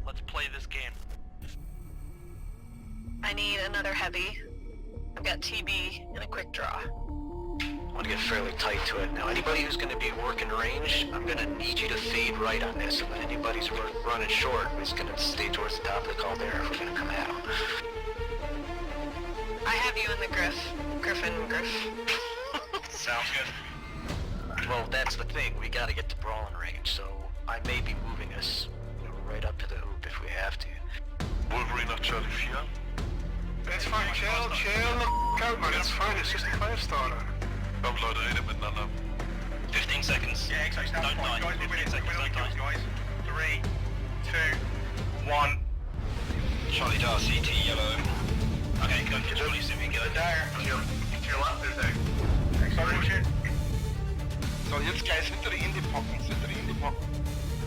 Let's play this game. I need another heavy. I've got TB and a quick draw. I want to get fairly tight to it. Now, anybody who's going to be working range, I'm going to need you to fade right on this. If anybody's running short, we're just going to stay towards the top of the caldera if we're going to come at them. I have you in the Griff. Griffin. Sounds good. Well, that's the thing. We got to get to brawling range, so I may be moving us right up to the hoop if we have to. Wolverine nach Charlie 4. It's fine, chill the f*** out, man, it's fine, it's just a 5-star. Komm Leute, redet miteinander. 15 seconds. Yeah, exactly, that's fine, guys, 15 seconds, don't die. Guys. 3, 2, 1. Charlie Dar, CT, yellow. Okay, go for Charlie, so we can go There, to your left, there's there. Sorry, shit. So, jetzt guys, hinter die Indie-Pocken.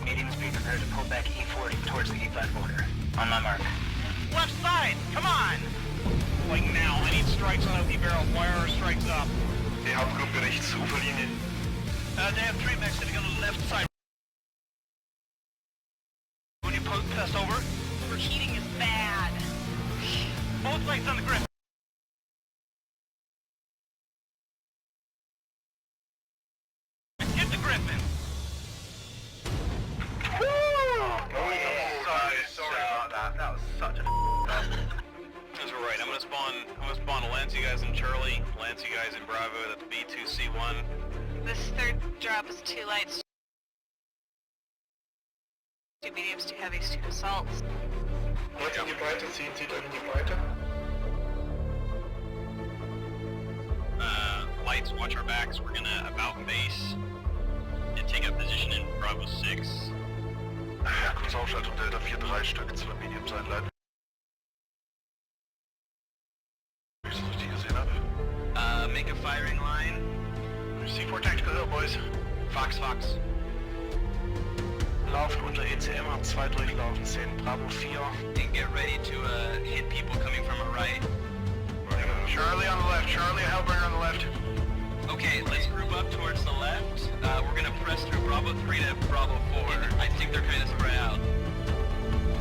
Mediums be prepared to pull back E40 towards the E5 border. On my mark. Left side, come on! Like now, I need strikes on OP barrel. Wire are strikes up. Die Hauptgruppe rechts, Uferlinie. They have 3 mechs sitting on the left side. When you pass over, Overheating is bad. both legs on the grip. Get the Griffin. Sorry about that. That was such a That's right. I'm gonna spawn Lance you guys in Charlie, Lance you guys in Bravo. That's B2C1. This third drop is 2 lights. 2 mediums, 2 heavies, 2 assaults. Jetzt in die Breite ziehen, zieht euch in die Breite. Lights, watch our backs. We're gonna about base and take up position in Bravo 6. Ja, kurz Aufschaltung, Delta 4-3 Stück, 2 Mediums einleiten. Wie ich das richtig gesehen habe. Make a firing line. C4 Tactical Hill, boys. Fox. Laufen unter ECM, haben 2 durchlaufen, 10 Bravo 4. And get ready to hit people coming from a right. Charlie on the left, Charlie, a Hellbringer on the left. Okay, let's group up towards the left. We're gonna press through Bravo 3 to Bravo 4. I think they're kind of spread out.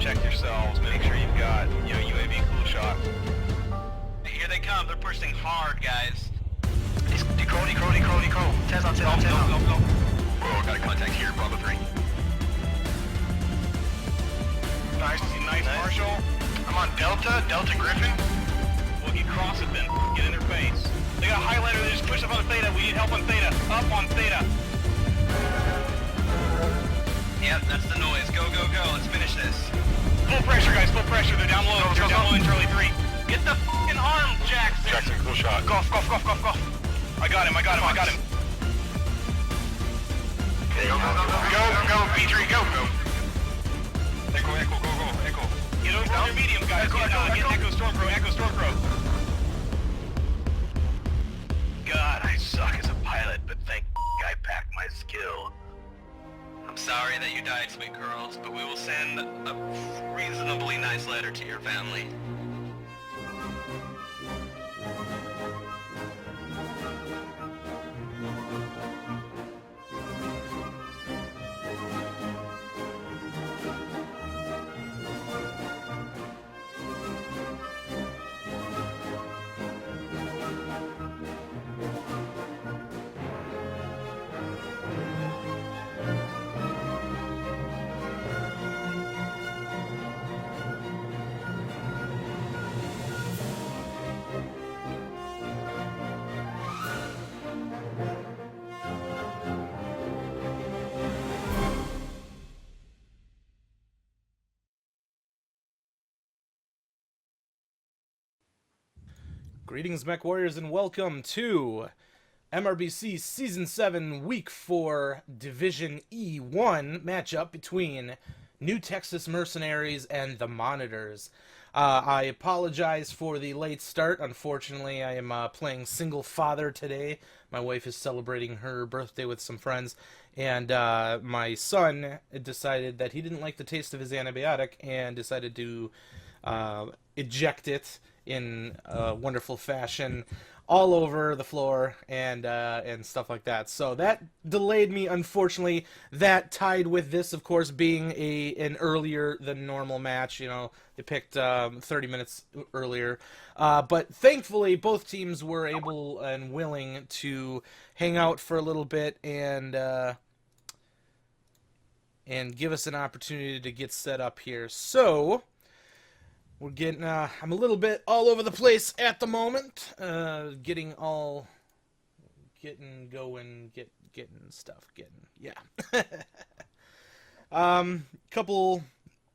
Check yourselves. Make sure you've got UAV cool shot. Here they come, they're pushing hard, guys. Decro. Tez on. Go. Oh, got a contact here, Bravo 3. Nice, Marshall. I'm on Delta Griffin. Well, get cross it then. Get in their face. They got a highlighter, they just pushed up on Theta. We need help on Theta. Up on Theta. Yep, that's the noise. Go. Let's finish this. Full pressure, guys, full pressure. They're down low. They're down low in Charlie 3. Get the f***ing arm, Jackson. Jackson, cool shot. Golf. I got him. Okay, Go, B3, go. Echo, go. Get over on your medium, guys. Get Echo Stormcrow. God, I suck as a pilot, but thank I packed my skill. I'm sorry that you died, sweet girls, but we will send a reasonably nice letter to your family. Greetings, Mech Warriors, and welcome to MRBC Season 7, Week 4, Division E1 matchup between New Texas Mercenaries and the Monitors. I apologize for the late start. Unfortunately, I am playing single father today. My wife is celebrating her birthday with some friends, and my son decided that he didn't like the taste of his antibiotic and decided to eject it in a wonderful fashion all over the floor and stuff like that. So that delayed me, unfortunately. That tied with this, of course, being an earlier than normal match. You know, they picked 30 minutes earlier. But thankfully, both teams were able and willing to hang out for a little bit and give us an opportunity to get set up here. So we're getting, I'm a little bit all over the place at the moment, getting going, getting stuff, yeah. Couple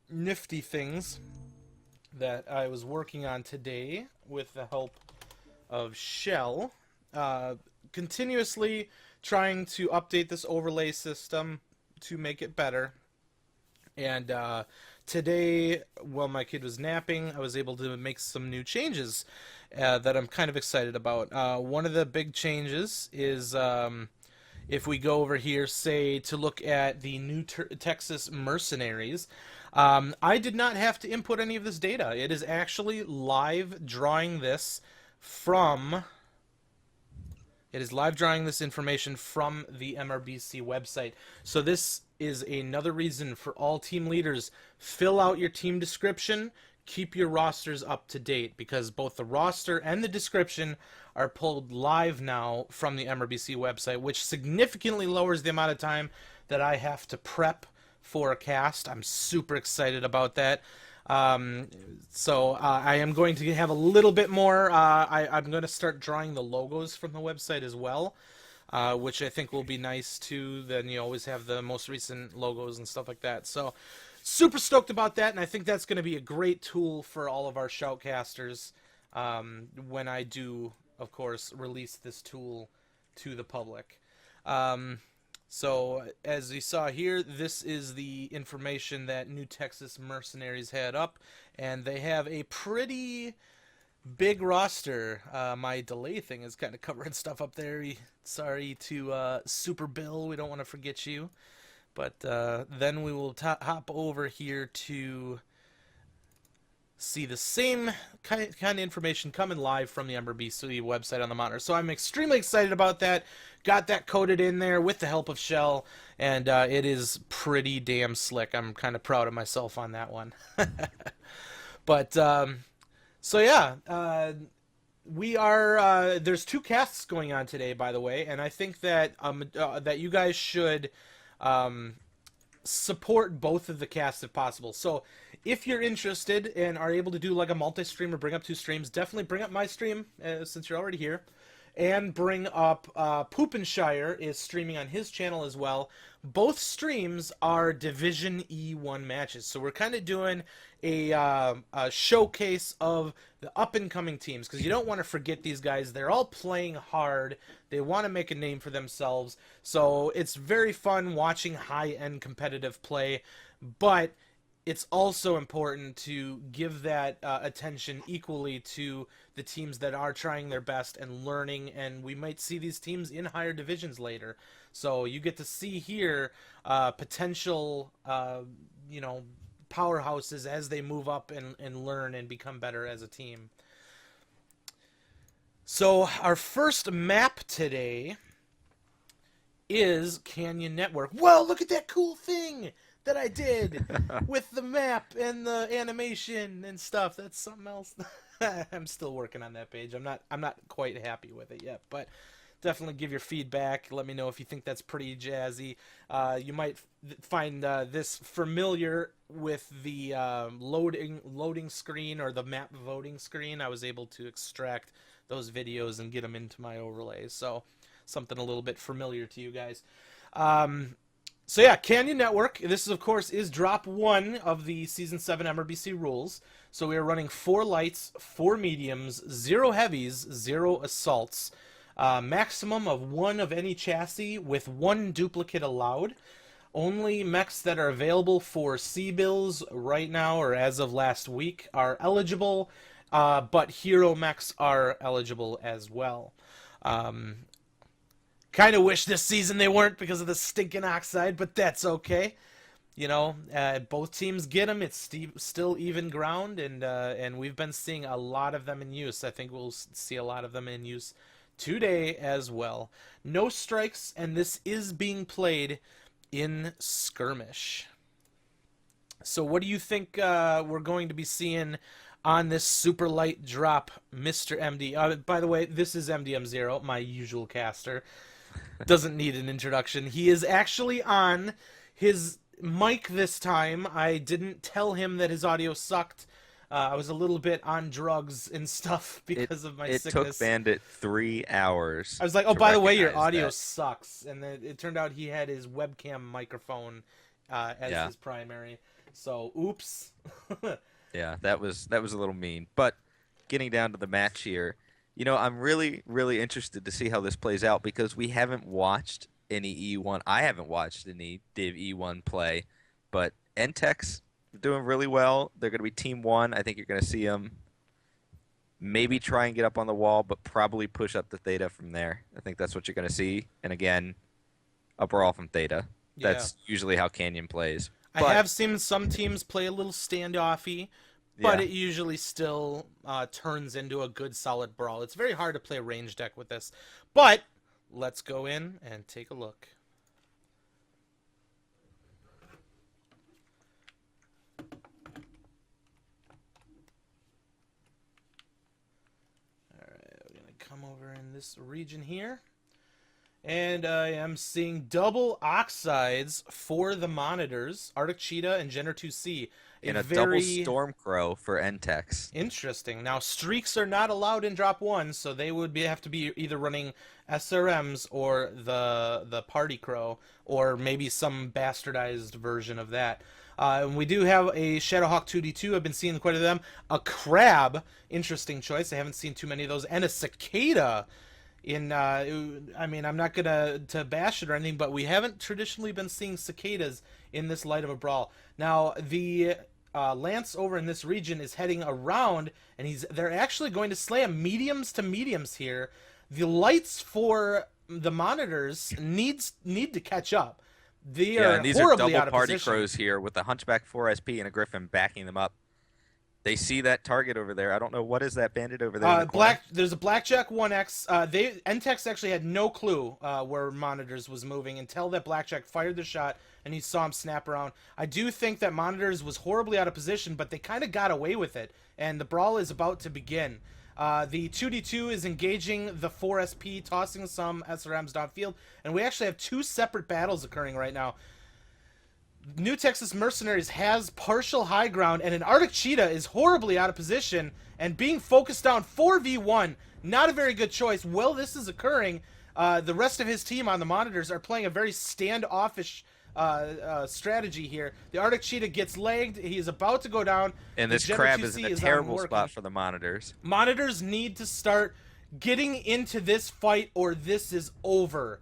nifty things that I was working on today with the help of Shell, continuously trying to update this overlay system to make it better. And today, while my kid was napping, I was able to make some new changes that I'm kind of excited about. One of the big changes is if we go over here, say, to look at the new Texas mercenaries, I did not have to input any of this data. It is actually live drawing this from... It is live drawing this information from the MRBC website. So this is another reason for all team leaders, fill out your team description, keep your rosters up to date, because both the roster and the description are pulled live now from the MRBC website, which significantly lowers the amount of time that I have to prep for a cast. I'm super excited about that. So I am going to have a little bit more. I'm going to start drawing the logos from the website as well, which I think will be nice too. Then you always have the most recent logos and stuff like that. So super stoked about that, and I think that's going to be a great tool for all of our Shoutcasters when I do, of course, release this tool to the public. So, as you saw here, this is the information that New Texas Mercenaries had up, and they have a pretty big roster. My delay thing is kind of covering stuff up there. Sorry to Super Bill, we don't want to forget you. But then we will hop over here to see the same kind of information coming live from the MRBC website on the monitor. So I'm extremely excited about that. Got that coded in there with the help of Shell, and it is pretty damn slick. I'm kind of proud of myself on that one. But, so yeah, we are, there's 2 casts going on today, by the way, and I think that, that you guys should support both of the casts if possible. So if you're interested and are able to do like a multi-stream or bring up 2 streams, definitely bring up my stream since you're already here, and bring up Poopenshire is streaming on his channel as well. Both streams are Division E1 matches, so we're kind of doing a showcase of the up-and-coming teams, because you don't want to forget these guys. They're all playing hard. They want to make a name for themselves, so it's very fun watching high-end competitive play, but it's also important to give that attention equally to the teams that are trying their best and learning, and we might see these teams in higher divisions later. So you get to see here potential, you know, powerhouses as they move up and learn and become better as a team. So our first map today is Canyon Network. Whoa, look at that cool thing that I did with the map and the animation and stuff. That's something else. I'm still working on that page. I'm not quite happy with it yet, but definitely give your feedback. Let me know if you think that's pretty jazzy. You might find this familiar with the loading screen or the map voting screen. I was able to extract those videos and get them into my overlays, so something a little bit familiar to you guys. So yeah, Canyon Network. This, of course, is drop 1 of the Season 7 MRBC rules. So we are running 4 lights, 4 mediums, 0 heavies, 0 assaults. Maximum of 1 of any chassis with 1 duplicate allowed. Only mechs that are available for C-bills right now or as of last week are eligible, but hero mechs are eligible as well. Kind of wish this season they weren't because of the stinking oxide, but that's okay. both teams get them. It's still even ground, and we've been seeing a lot of them in use. I think we'll see a lot of them in use today as well. No strikes, and this is being played in skirmish. So what do you think we're going to be seeing on this super light drop, Mr. MD? By the way, this is MDM0, my usual caster. Doesn't need an introduction. He is actually on his mic this time. I didn't tell him that his audio sucked. I was a little bit on drugs and stuff because of my sickness. It took Bandit 3 hours. I was like, oh, by the way, your audio sucks. And then it turned out he had his webcam microphone as his primary. So, oops. Yeah, that was a little mean. But getting down to the match here, I'm really, really interested to see how this plays out because we haven't watched any E1. I haven't watched any Div E1 play, but NTEX doing really well. They're going to be Team 1. I think you're going to see them maybe try and get up on the wall, but probably push up the Theta from there. I think that's what you're going to see. And again, a brawl from Theta. That's usually how Canyon plays. But I have seen some teams play a little standoffy, but it usually still turns into a good solid brawl. It's very hard to play a range deck with this. But let's go in and take a look. Alright, we're going to come over in this region here. And I am seeing double oxides for the monitors, Arctic Cheetah and Jenner 2C. And a double Stormcrow for NTEX. Interesting. Now, streaks are not allowed in drop 1, so they would have to be either running SRMs or the Party Crow, or maybe some bastardized version of that. We do have a Shadowhawk 2D2. I've been seeing quite a them. A Crab, interesting choice. I haven't seen too many of those. And a Cicada. I'm not gonna bash it or anything, but we haven't traditionally been seeing cicadas in this light of a brawl. Now the Lance over in this region is heading around, and they're actually going to slam mediums to mediums here. The lights for the monitors need to catch up. They are and these horribly are out double of party position. crows here with a Hunchback 4SP and a Griffin backing them up. They see that target over there. I don't know, what is that bandit over there? There's a Blackjack 1X. NTEX actually had no clue where Monitors was moving until that Blackjack fired the shot and he saw him snap around. I do think that Monitors was horribly out of position, but they kind of got away with it, and the brawl is about to begin. The 2D2 is engaging the 4SP, tossing some SRMs downfield, and we actually have two separate battles occurring right now. New Texas Mercenaries has partial high ground, and an Arctic Cheetah is horribly out of position and being focused down 4v1. Not a very good choice. While this is occurring, the rest of his team on the Monitors are playing a very standoffish strategy here. The Arctic Cheetah gets lagged. He is about to go down. And this Crab is in a terrible spot for the Monitors. Monitors need to start getting into this fight, or this is over.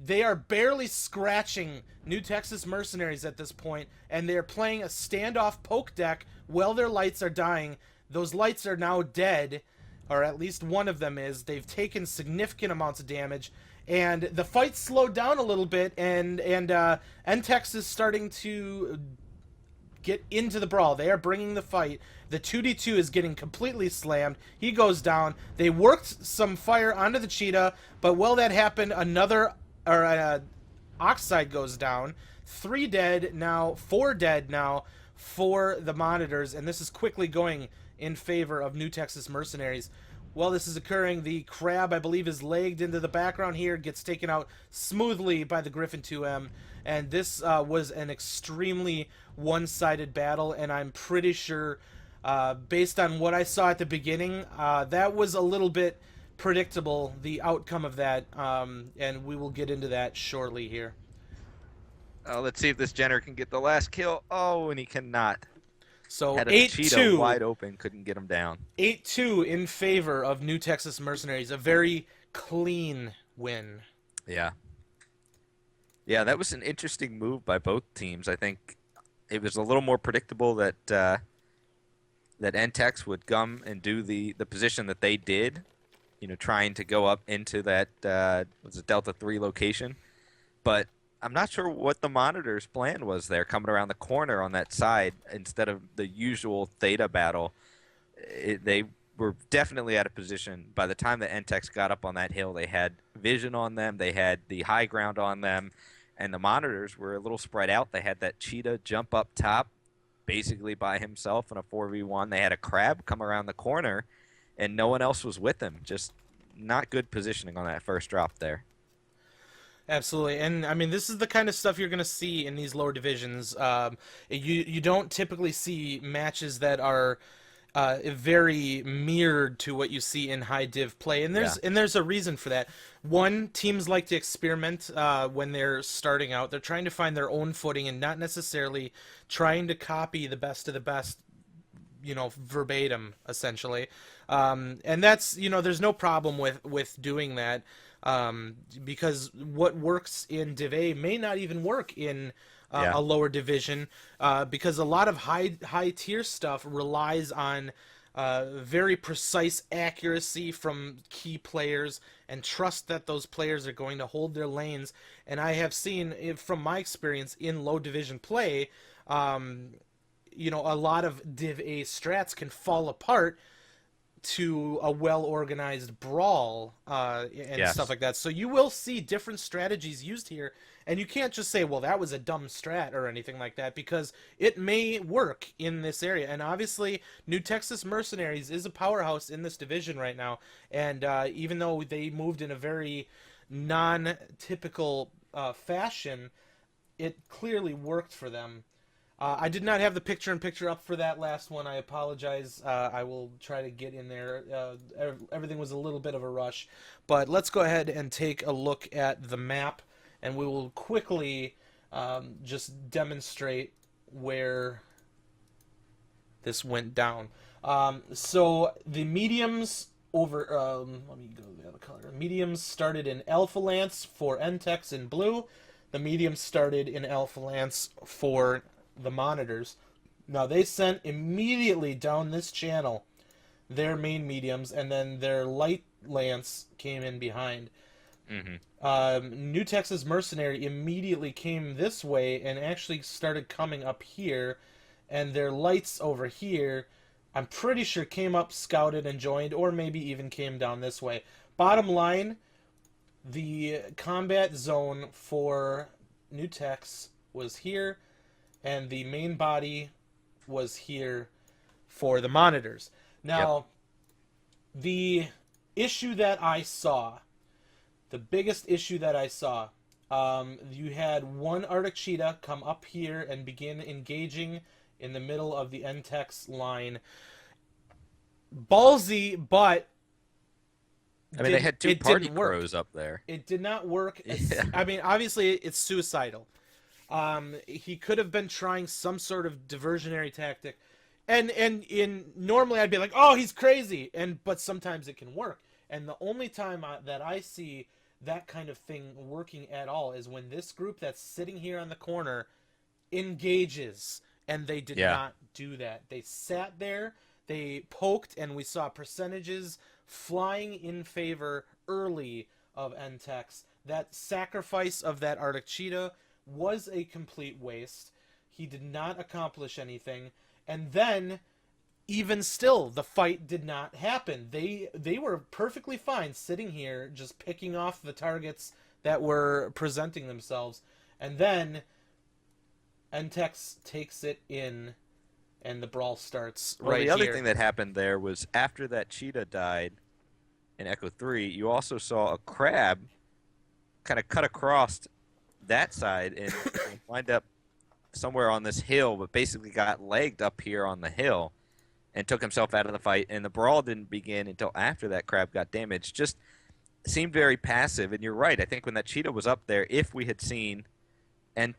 They are barely scratching New Texas Mercenaries at this point, and they're playing a standoff poke deck while their lights are dying. Those lights are now dead, or at least one of them is. They've taken significant amounts of damage, and the fight slowed down a little bit, and NTEX is starting to get into the brawl. They are bringing the fight. The 2D2 is getting completely slammed. He goes down. They worked some fire onto the Cheetah, but while that happened, another Oxide goes down. 3 dead now, 4 dead now for the Monitors, and this is quickly going in favor of New Texas Mercenaries. While this is occurring, the Crab, I believe, is lagged into the background here, gets taken out smoothly by the Griffin 2M, and this was an extremely one-sided battle, and I'm pretty sure, based on what I saw at the beginning, that was a little bit predictable, the outcome of that, and we will get into that shortly here. Let's see if this Jenner can get the last kill. Oh, and he cannot. So had a 8-2, Cheetah wide open, couldn't get him down. 8-2 in favor of New Texas Mercenaries. A very clean win. Yeah. Yeah, that was an interesting move by both teams. I think it was a little more predictable that that NTEX would come and do the position that they did, trying to go up into that was a Delta 3 location. But I'm not sure what the Monitor's plan was there, coming around the corner on that side instead of the usual Theta battle. They were definitely out of position. By the time the NTEX got up on that hill, they had vision on them, they had the high ground on them, and the Monitors were a little spread out. They had that Cheetah jump up top basically by himself in a 4v1. They had a Crab come around the corner, and no one else was with him. Just not good positioning on that first drop there. Absolutely, and I mean, this is the kind of stuff you're going to see in these lower divisions. You don't typically see matches that are very mirrored to what you see in high div play, and there's a reason for that. One, teams like to experiment when they're starting out. They're trying to find their own footing and not necessarily trying to copy the best of the best, verbatim, essentially. And that's, there's no problem with doing that. Because what works in Div A may not even work in a lower division, because a lot of high tier stuff relies on very precise accuracy from key players and trust that those players are going to hold their lanes. And I have seen, from my experience in low division play, a lot of Div A strats can fall apart to a well-organized brawl and stuff like that. So you will see different strategies used here, and you can't just say, well, that was a dumb strat or anything like that, because it may work in this area. And obviously, New Texas Mercenaries is a powerhouse in this division right now, and even though they moved in a very non-typical fashion, it clearly worked for them. I did not have the picture-in-picture up for that last one. I apologize. I will try to get in there. Everything was a little bit of a rush. But let's go ahead and take a look at the map, and we will quickly just demonstrate where this went down. So the mediums over... let me go to the other color. Mediums started in Alpha Lance for NTEX in blue. The mediums started in Alpha Lance for the Monitors. Now they sent immediately down this channel their main mediums, and then their light lance came in behind. New Texas Mercenary immediately came this way and actually started coming up here, and their lights over here, I'm pretty sure, came up, scouted, and joined, or maybe even came down this way. Bottom line, the combat zone for New Tex was here, and the main body was here for the Monitors. Now, the issue that I saw, the biggest issue that I saw, you had one Arctic Cheetah come up here and begin engaging in the middle of the NTEX line. Ballsy, but... I mean, they had two party crows up there. It did not work. I mean, obviously, it's suicidal. He could have been trying some sort of diversionary tactic, and normally I'd be like, oh, he's crazy, but sometimes it can work. And the only time that I see that kind of thing working at all is when this group that's sitting here on the corner engages, and they did not do that. They sat there, they poked, and we saw percentages flying in favor early of NTEX. That sacrifice of that Arctic Cheetah was a complete waste. He did not accomplish anything, and then even still the fight did not happen. They were perfectly fine sitting here just picking off the targets that were presenting themselves, and then NTEX takes it in and the brawl starts right here. Well, the other thing that happened there was after that Cheetah died in Echo 3, you also saw a Crab kind of cut across that side and wind up somewhere on this hill, but basically got legged up here on the hill and took himself out of the fight. And the brawl didn't begin until after that Crab got damaged. Just seemed very passive. And you're right. I think when that Cheetah was up there, if we had seen the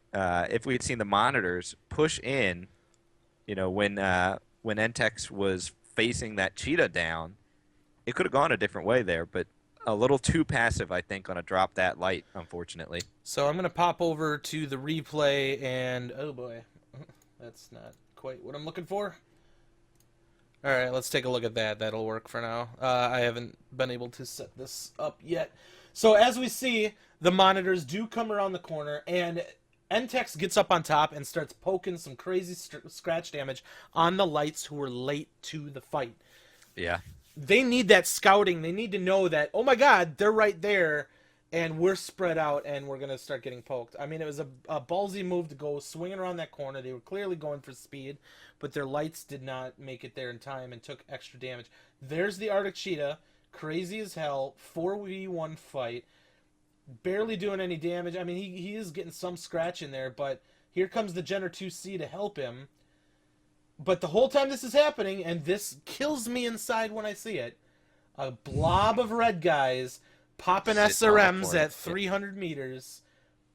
Monitors push in, when NTEX was facing that Cheetah down, it could have gone a different way there, but a little too passive, I think, on a drop that light, unfortunately. So I'm going to pop over to the replay, and oh boy, that's not quite what I'm looking for. All right, let's take a look at that. That'll work for now. I haven't been able to set this up yet. So as we see, the monitors do come around the corner, and NTEX gets up on top and starts poking some crazy scratch damage on the lights who were late to the fight. Yeah. They need that scouting. They need to know that, oh my god, they're right there, and we're spread out, and we're going to start getting poked. I mean, it was a ballsy move to go swinging around that corner. They were clearly going for speed, but their lights did not make it there in time and took extra damage. There's the Arctic Cheetah, crazy as hell, 4v1 fight, barely doing any damage. I mean, he is getting some scratch in there, but here comes the Jenner 2C to help him. But the whole time this is happening, and this kills me inside when I see it, a blob of red guys popping SRMs at 300 meters,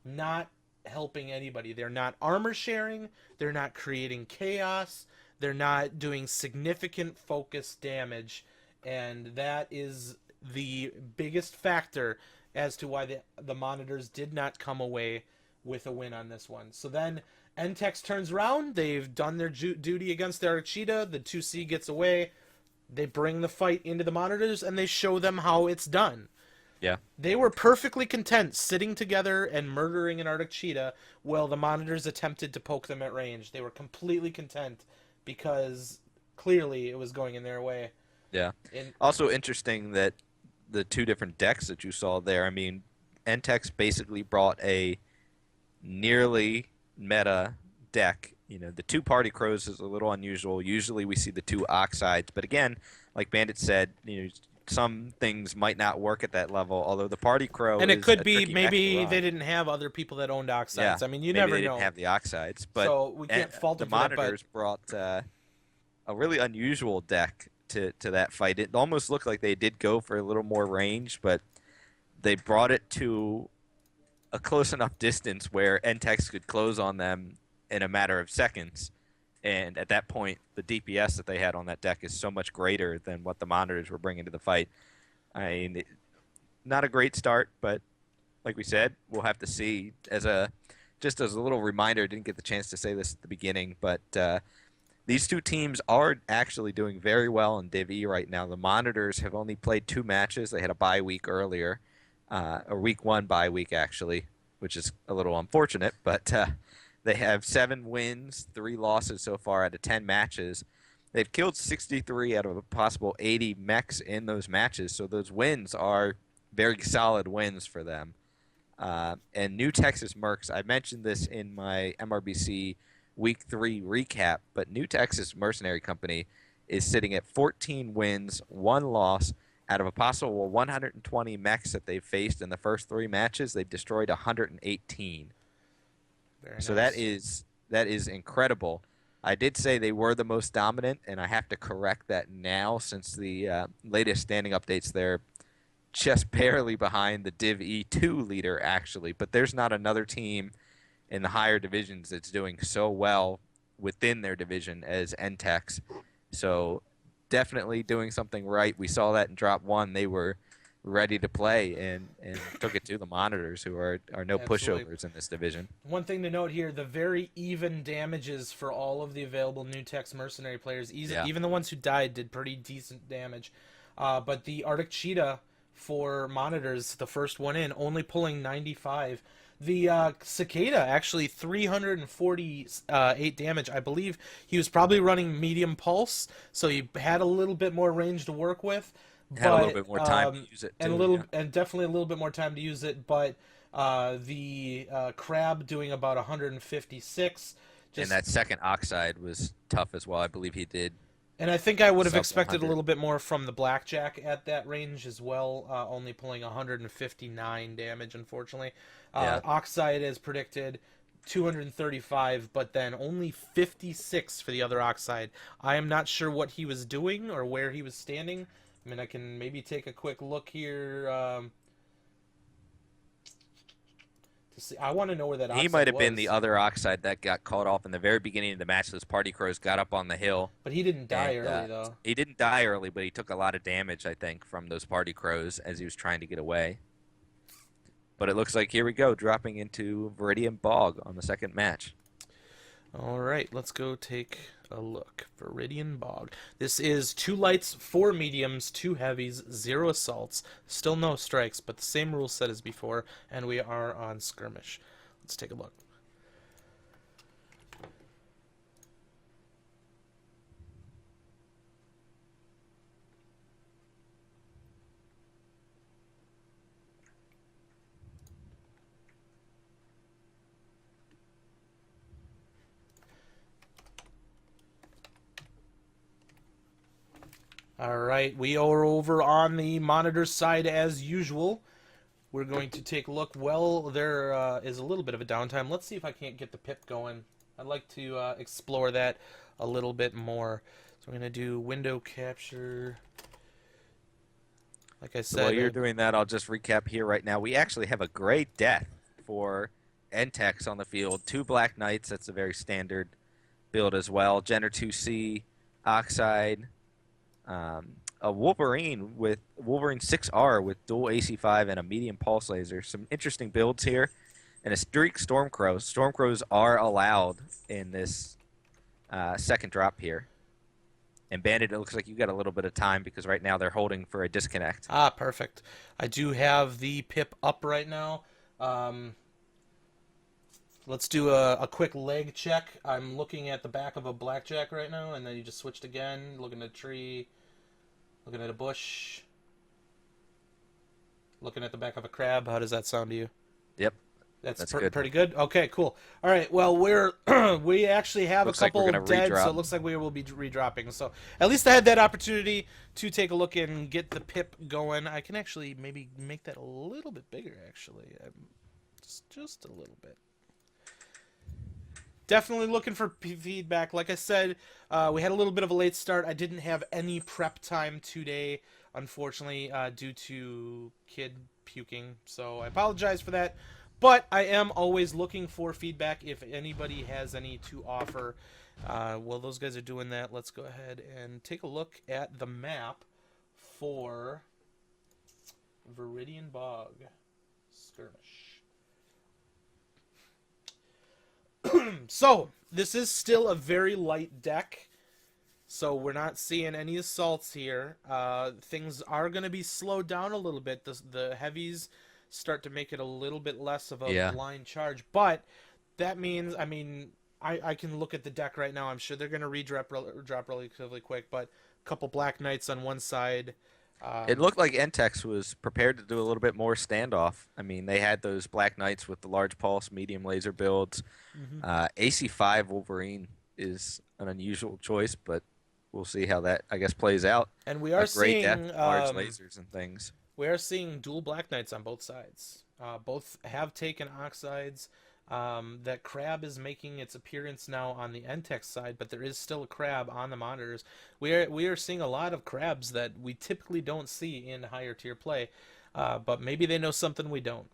not helping anybody. They're not armor sharing. They're not creating chaos. They're not doing significant focus damage. And that is the biggest factor as to why the monitors did not come away with a win on this one. So then NTEX turns around. They've done their duty against the Arctic Cheetah. The 2C gets away. They bring the fight into the monitors, and they show them how it's done. Yeah. They were perfectly content sitting together and murdering an Arctic Cheetah while the monitors attempted to poke them at range. They were completely content because clearly it was going in their way. Yeah. Also interesting that the two different decks that you saw there, I mean, NTEX basically brought a nearly meta deck. You know, the two Party Crows is a little unusual. Usually we see the two Oxides, but again, like Bandit said, you know, some things might not work at that level, although the Party Crow and it is could a be tricky maybe mech to they run. didn't have other people that owned Oxides. Yeah, I mean, you maybe never they know. didn't have the Oxides, but so we can't fault the them for that, monitors brought a really unusual deck to that fight. It almost looked like they did go for a little more range, but they brought it to a close enough distance where NTEX could close on them in a matter of seconds. And at that point, the DPS that they had on that deck is so much greater than what the monitors were bringing to the fight. I mean, not a great start, but like we said, we'll have to see. Just as a little reminder, I didn't get the chance to say this at the beginning, but these two teams are actually doing very well in Div E right now. The monitors have only played 2 matches. They had a bye week earlier, a week 1 bye week actually, which is a little unfortunate, but they have 7 wins, 3 losses so far out of 10 matches. They've killed 63 out of a possible 80 mechs in those matches, so those wins are very solid wins for them. And New Texas Mercs, I mentioned this in my MRBC Week 3 recap, but New Texas Mercenary Company is sitting at 14 wins, 1 loss. Out of a possible 120 mechs that they've faced in the first 3 matches, they've destroyed 118. So nice. that is incredible. I did say they were the most dominant, and I have to correct that now since the latest standing updates. They're just barely behind the Div E2 leader, actually. But there's not another team in the higher divisions that's doing so well within their division as NTEX. So definitely doing something right. We saw that in Drop 1. They were ready to play and took it to the monitors, who are no Absolutely. pushovers in this division. One thing to note here, the very even damages for all of the available New Tex Mercenary players. Even the ones who died did pretty decent damage. But the Arctic Cheetah for monitors, the first one in, only pulling 95. The Cicada, actually 348 damage. I believe he was probably running medium pulse, so he had a little bit more range to work with. Had a little bit more time to use it, too, and definitely a little bit more time to use it. But the Crab doing about 156. And that second Oxide was tough as well. I believe he did. And I think I would have sub expected 100. a little bit more from the Blackjack at that range as well, only pulling 159 damage, unfortunately. Oxide, as predicted, 235, but then only 56 for the other Oxide. I am not sure what he was doing or where he was standing. I mean, I can maybe take a quick look here to see. I want to know where that Oxide He might have been was. the other Oxide that got caught off in the very beginning of the match. Those Party Crows got up on the hill. But he didn't die and, early, though. He didn't die early, but he took a lot of damage, I think, from those Party Crows as he was trying to get away. But it looks like, here we go, dropping into Viridian Bog on the second match. All right, let's go take a look. Viridian Bog. This is 2 lights, 4 mediums, 2 heavies, 0 assaults. Still no strikes, but the same rule set as before, and we are on skirmish. Let's take a look. Alright, we are over on the monitor side as usual. We're going to take a look. Well, there is a little bit of a downtime. Let's see if I can't get the pip going. I'd like to explore that a little bit more. So I'm going to do window capture. Like I said... While you're doing that, I'll just recap here right now. We actually have a great death for NTEX on the field. 2 Black Knights, that's a very standard build as well. Jenner 2C, Oxide... a Wolverine 6R with dual AC5 and a medium pulse laser. Some interesting builds here. And a Streak Stormcrows. Stormcrows are allowed in this second drop here. And Bandit, it looks like you got a little bit of time because right now they're holding for a disconnect. Ah, perfect. I do have the pip up right now. Let's do a quick leg check. I'm looking at the back of a blackjack right now, and then you just switched again, looking at a tree, looking at a bush, looking at the back of a crab. How does that sound to you? Yep. That's good. Pretty good? Okay, cool. All right, well, we actually have Looks a like couple we're gonna dead, redrop. so it looks like we will be redropping. So at least I had that opportunity to take a look and get the pip going. I can actually maybe make that a little bit bigger, actually. Just a little bit. Definitely looking for feedback. Like I said, we had a little bit of a late start. I didn't have any prep time today, unfortunately, due to kid puking. So I apologize for that. But I am always looking for feedback if anybody has any to offer. While those guys are doing that, let's go ahead and take a look at the map for Viridian Bog Skirmish. So, this is still a very light deck, so we're not seeing any assaults here. Things are going to be slowed down a little bit. The heavies start to make it a little bit less of a blind charge, but that means, I mean, I can look at the deck right now. I'm sure they're going to drop relatively quick, but a couple Black Knights on one side. It looked like NTEX was prepared to do a little bit more standoff. I mean, they had those Black Knights with the large pulse, medium laser builds. AC5 Wolverine is an unusual choice, but we'll see how that, I guess, plays out. And we are seeing large lasers and things. We are seeing dual Black Knights on both sides. Both have taken Oxides. That crab is making its appearance now on the NTEX side, but there is still a crab on the monitors. We are seeing a lot of crabs that we typically don't see in higher tier play, but maybe they know something we don't.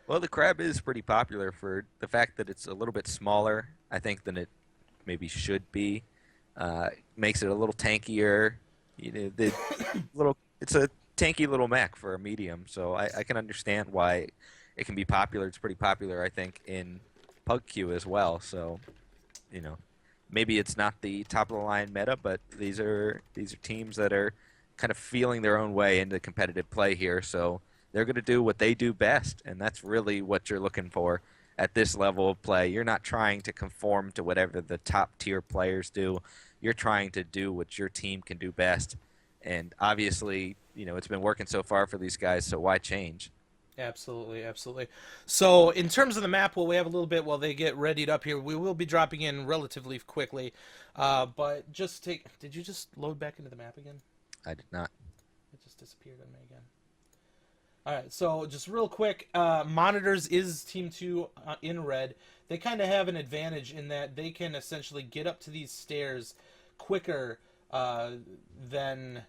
Well, the crab is pretty popular for the fact that it's a little bit smaller, I think, than it maybe should be. Makes it a little tankier. You know, it's a tanky little mech for a medium, so I can understand why it can be popular. It's pretty popular, I think, in Pug Q as well. So, you know, maybe it's not the top of the line meta, but these are teams that are kind of feeling their own way into competitive play here. So they're going to do what they do best, and that's really what you're looking for at this level of play. You're not trying to conform to whatever the top tier players do. You're trying to do what your team can do best. And obviously, you know, it's been working so far for these guys, so why change? Absolutely, absolutely. So in terms of the map, well, we have a little bit while they get readied up here. We will be dropping in relatively quickly. But just did you just load back into the map again? I did not. It just disappeared on me again. All right, so just real quick, monitors is Team 2 in red. They kind of have an advantage in that they can essentially get up to these stairs quicker than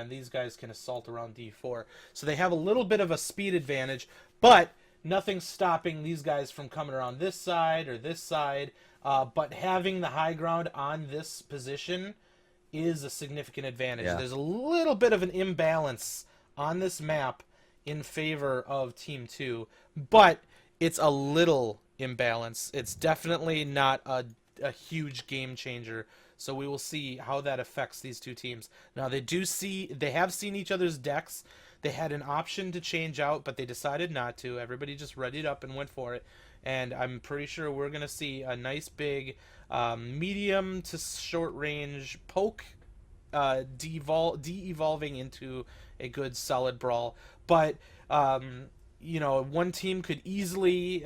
these guys can assault around D4. So they have a little bit of a speed advantage, but nothing's stopping these guys from coming around this side or this side. But having the high ground on this position is a significant advantage. Yeah. There's a little bit of an imbalance on this map in favor of Team 2, but it's a little imbalance. It's definitely not a huge game changer. So we will see how that affects these two teams. Now they have seen each other's decks. They had an option to change out, but they decided not to. Everybody just readied up and went for it. And I'm pretty sure we're going to see a nice big medium to short range poke de-evolving into a good solid brawl. But one team could easily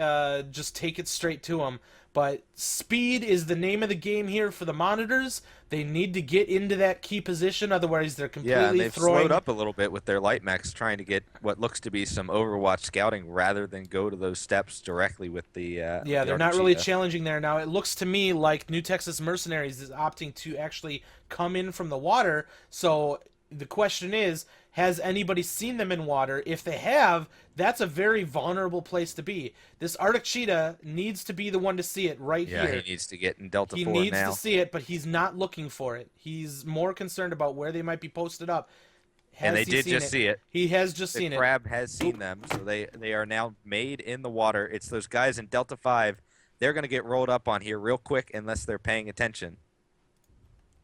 just take it straight to them. But speed is the name of the game here for the monitors. They need to get into that key position, otherwise they're completely and they've throwing... slowed up a little bit with their light mechs, trying to get what looks to be some Overwatch scouting rather than go to those steps directly with the they're not really challenging there. Now, it looks to me like New Texas Mercenaries is opting to actually come in from the water, so the question is, has anybody seen them in water? If they have, that's a very vulnerable place to be. This Arctic Cheetah needs to be the one to see it here. Yeah, he needs to get in Delta 4 now. He needs to see it, but he's not looking for it. He's more concerned about where they might be posted up. And they did just see it. He has just seen it. The crab has seen them, so they are now made in the water. It's those guys in Delta 5. They're going to get rolled up on here real quick unless they're paying attention.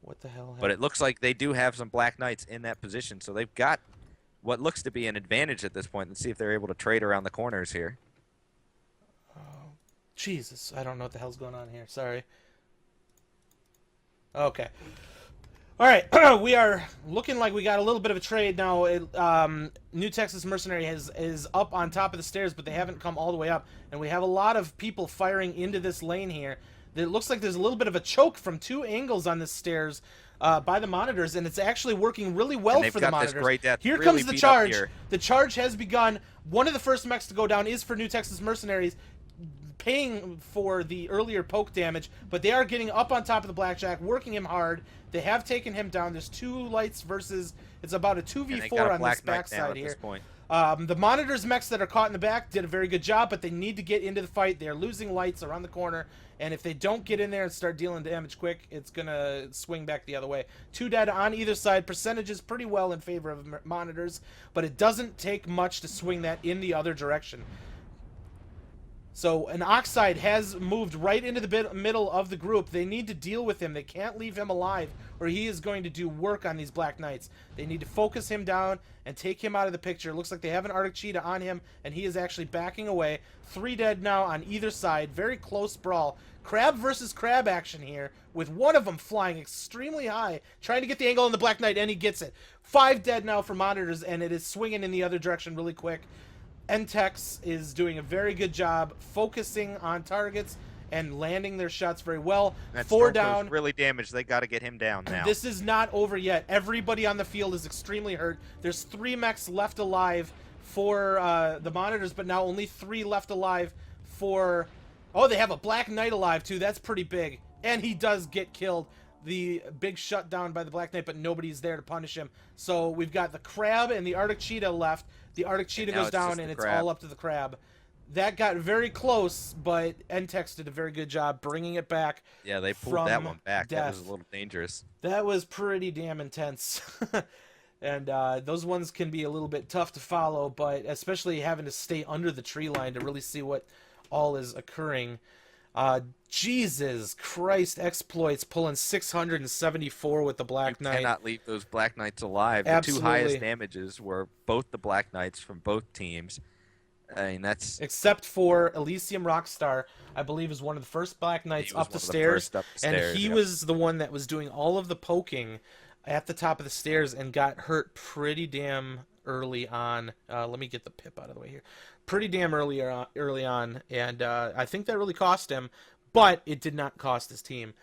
What the hell happened? But it looks like they do have some Black Knights in that position, so they've got what looks to be an advantage at this point. Let's see if they're able to trade around the corners here. Oh, Jesus. I don't know what the hell's going on here. Sorry. Okay. All right. We are looking like we got a little bit of a trade now. New Texas Mercenary is up on top of the stairs, but they haven't come all the way up. And we have a lot of people firing into this lane here. It looks like there's a little bit of a choke from two angles on the stairs by the monitors, and it's actually working really well for the monitors. Here comes the charge. The charge has begun. One of the first mechs to go down is for New Texas Mercenaries, paying for the earlier poke damage, but they are getting up on top of the Blackjack, working him hard. They have taken him down. There's two lights versus... It's about a 2v4 on this backside here. The monitors mechs that are caught in the back did a very good job, but they need to get into the fight. They're losing lights around the corner, and if they don't get in there and start dealing damage quick, it's going to swing back the other way. 2 dead on either side. Percentages pretty well in favor of monitors, but it doesn't take much to swing that in the other direction. So an Oxide has moved right into the middle of the group. They need to deal with him. They can't leave him alive, or he is going to do work on these Black Knights. They need to focus him down and take him out of the picture. It looks like they have an Arctic Cheetah on him, and he is actually backing away. 3 dead now on either side. Very close brawl. Crab versus crab action here, with one of them flying extremely high, trying to get the angle on the Black Knight, and he gets it. 5 dead now for monitors, and it is swinging in the other direction really quick. NTEX is doing a very good job focusing on targets and landing their shots very well. That 4 down. Really damaged. They got to get him down now. This is not over yet. Everybody on the field is extremely hurt. There's 3 mechs left alive for the monitors, but now only 3 left alive for... Oh, they have a Black Knight alive, too. That's pretty big. And he does get killed. The big shutdown by the Black Knight, but nobody's there to punish him. So we've got the Crab and the Arctic Cheetah left. The Arctic Cheetah goes down, and it's all up to the Crab. That got very close, but NTEX did a very good job bringing it back. Yeah, they pulled that one back. That was a little dangerous. That was pretty damn intense. And those ones can be a little bit tough to follow, but especially having to stay under the tree line to really see what all is occurring. Jesus Christ, exploits pulling 674 with the Black Knight. You cannot leave those Black Knights alive. Absolutely. The 2 highest damages were both the Black Knights from both teams. I mean, that's... Except for Elysium Rockstar, I believe is one of the first Black Knights up the stairs. And he was the one that was doing all of the poking at the top of the stairs and got hurt pretty damn early on. Let me get the pip out of the way here. Pretty damn early on, and I think that really cost him, but it did not cost his team.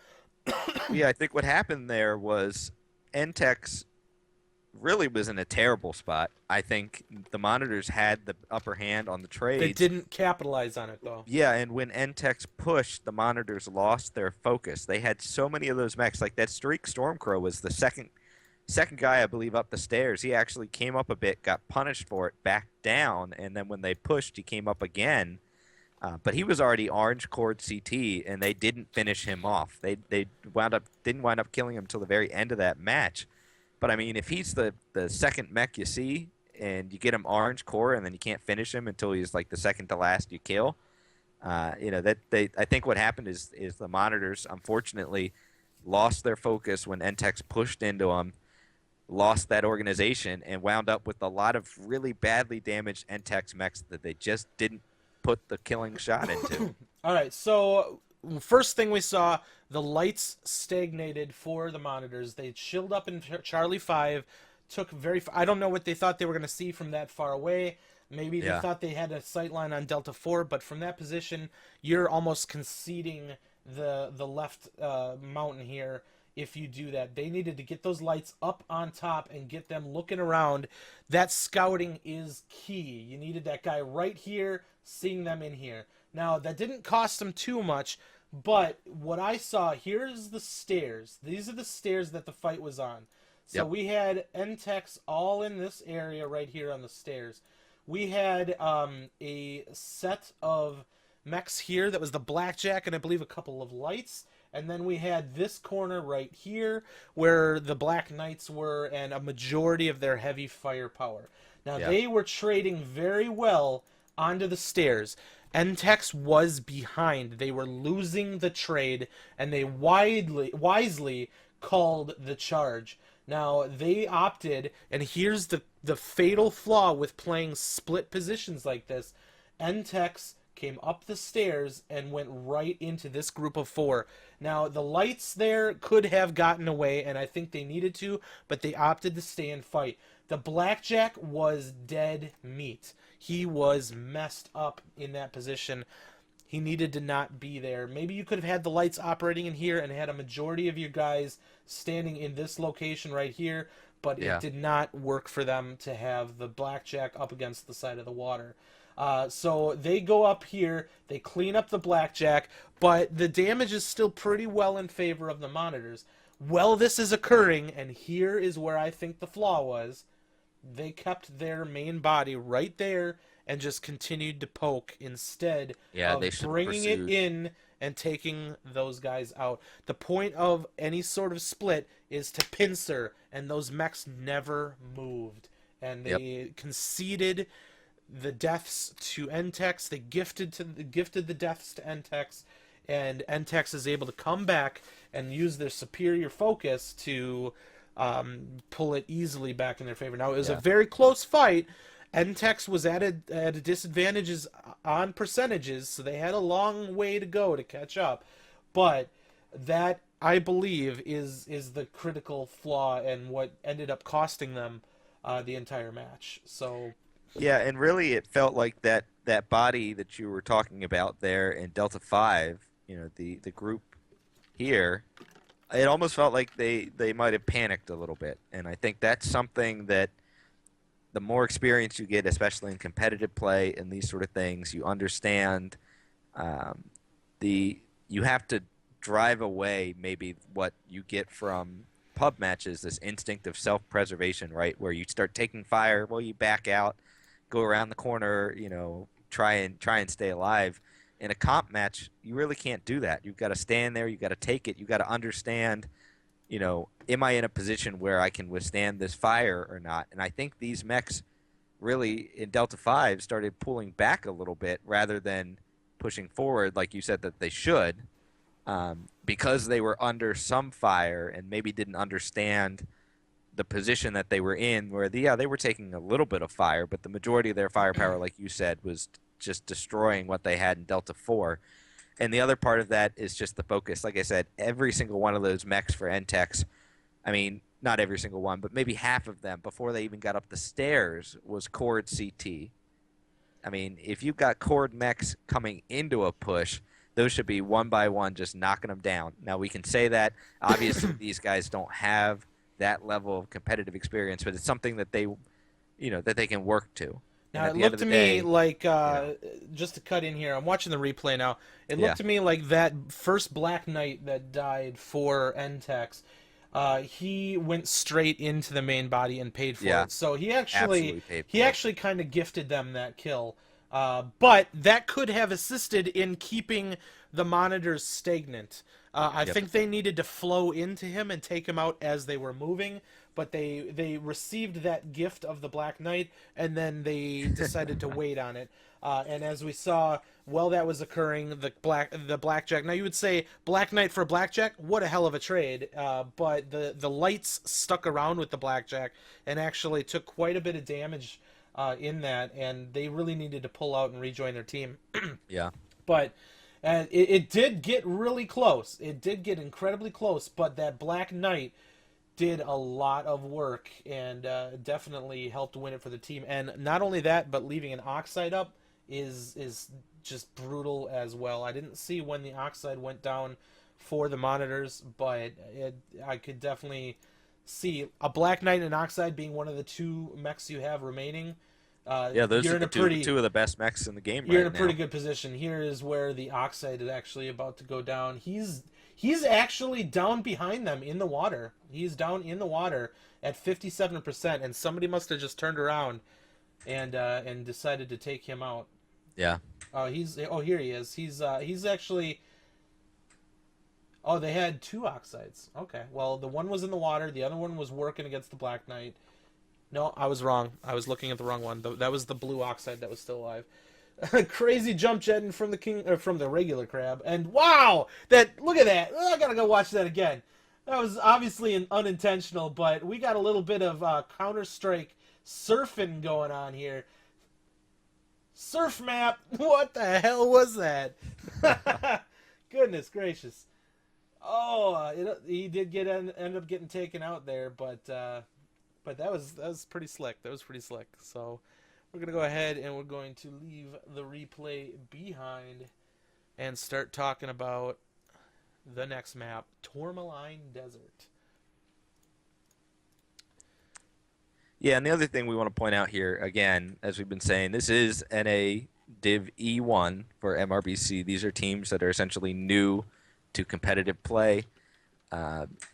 Yeah, I think what happened there was NTEX really was in a terrible spot. I think the monitors had the upper hand on the trades. They didn't capitalize on it, though. Yeah, and when NTEX pushed, the monitors lost their focus. They had so many of those mechs. Like that Streak Stormcrow was the second guy, I believe, up the stairs. He actually came up a bit, got punished for it, backed down, and then when they pushed, he came up again. But he was already orange cord CT, and they didn't finish him off. They didn't wind up killing him until the very end of that match. But I mean, if he's the second mech you see, and you get him orange core, and then you can't finish him until he's like the second to last you kill, I think what happened is the monitors unfortunately lost their focus when NTEX pushed into them, lost that organization, and wound up with a lot of really badly damaged NTEX mechs that they just didn't put the killing shot into. All right, so first thing we saw, the lights stagnated for the monitors. They chilled up in Charlie 5, I don't know what they thought they were going to see from that far away. Maybe they thought they had a sight line on Delta 4, but from that position, you're almost conceding the left mountain here if you do that. They needed to get those lights up on top and get them looking around. That scouting is key. You needed that guy right here, seeing them in here. Now, that didn't cost them too much, but what I saw, here's the stairs. These are the stairs that the fight was on. So we had NTEX all in this area right here on the stairs. We had a set of mechs here that was the Blackjack and I believe a couple of lights. And then we had this corner right here where the Black Knights were and a majority of their heavy firepower. Now, they were trading very well onto the stairs. NTEX was behind. They were losing the trade, and they wisely called the charge. Now, they opted, and here's the fatal flaw with playing split positions like this. NTEX came up the stairs and went right into this group of 4. Now, the lights there could have gotten away, and I think they needed to, but they opted to stay and fight. The Blackjack was dead meat. He was messed up in that position. He needed to not be there. Maybe you could have had the lights operating in here and had a majority of your guys standing in this location right here, but it did not work for them to have the Blackjack up against the side of the water. So they go up here, they clean up the Blackjack, but the damage is still pretty well in favor of the monitors. While this is occurring, and here is where I think the flaw was, they kept their main body right there and just continued to poke instead of bringing it in and taking those guys out. The point of any sort of split is to pincer, and those mechs never moved. And they conceded the deaths to NTEX. They gifted the deaths to NTEX, and NTEX is able to come back and use their superior focus to pull it easily back in their favor. Now, it was a very close fight. NTEX was at a disadvantage on percentages, so they had a long way to go to catch up. But that, I believe, is the critical flaw and what ended up costing them the entire match. So yeah, and really it felt like that body that you were talking about there in Delta 5, the group here, it almost felt like they might have panicked a little bit. And I think that's something that the more experience you get, especially in competitive play and these sort of things, you understand you have to drive away maybe what you get from pub matches, this instinct of self-preservation, right? Where you start taking fire, well, you back out, go around the corner, try and stay alive. In a comp match, you really can't do that. You've got to stand there, you've got to take it, you've got to understand, am I in a position where I can withstand this fire or not? And I think these mechs really, in Delta 5, started pulling back a little bit rather than pushing forward like you said that they should, because they were under some fire and maybe didn't understand the position that they were in, where they were taking a little bit of fire, but the majority of their firepower, like you said, was just destroying what they had in Delta 4. And the other part of that is just the focus. Like I said, every single one of those mechs for NTEX, I mean, not every single one, but maybe half of them, before they even got up the stairs, was cord CT. I mean, if you've got cord mechs coming into a push, those should be one by one just knocking them down. Now, we can say that. Obviously, these guys don't have that level of competitive experience, but it's something that they can work to. Now, it looked to me like, just to cut in here, I'm watching the replay now. It looked to me like that first Black Knight that died for NTEX, he went straight into the main body and paid for it. So he actually kind of gifted them that kill. But that could have assisted in keeping the monitors stagnant. I think they needed to flow into him and take him out as they were moving, but they received that gift of the Black Knight, and then they decided to wait on it. And as we saw, while that was occurring, the blackjack. Now you would say Black Knight for blackjack, what a hell of a trade. But the lights stuck around with the blackjack and actually took quite a bit of damage in that, and they really needed to pull out and rejoin their team. Yeah. But it did get really close. It did get incredibly close, but that Black Knight did a lot of work and definitely helped win it for the team. And not only that, but leaving an Oxide up is just brutal as well. I didn't see when the Oxide went down for the monitors, but I could definitely see a Black Knight and an Oxide being one of the two mechs you have remaining. Yeah, those are the two of the best mechs in the game right now. You're in a pretty good position. Here is where the Oxide is actually about to go down. He's actually down behind them in the water. He's down in the water at 57%, and somebody must have just turned around and decided to take him out. Yeah. Here he is. He's actually. Oh, they had two Oxides. Okay. Well, the one was in the water. The other one was working against the Black Knight. No, I was wrong. I was looking at the wrong one. That was the blue Oxide that was still alive. Crazy jump jetting from the regular crab, and wow! Look at that! Oh, I gotta go watch that again. That was obviously unintentional, but we got a little bit of Counter-Strike surfing going on here. Surf map. What the hell was that? Goodness gracious! Oh, he did end up getting taken out there, but that was pretty slick. That was pretty slick. So we're going to go ahead and we're going to leave the replay behind and start talking about the next map, Tourmaline Desert. Yeah, and the other thing we want to point out here, again, as we've been saying, this is NA Div E1 for MRBC. These are teams that are essentially new to competitive play.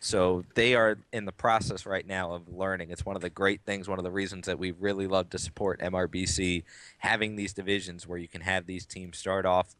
So they are in the process right now of learning. It's one of the great things, one of the reasons that we really love to support MRBC, having these divisions where you can have these teams start off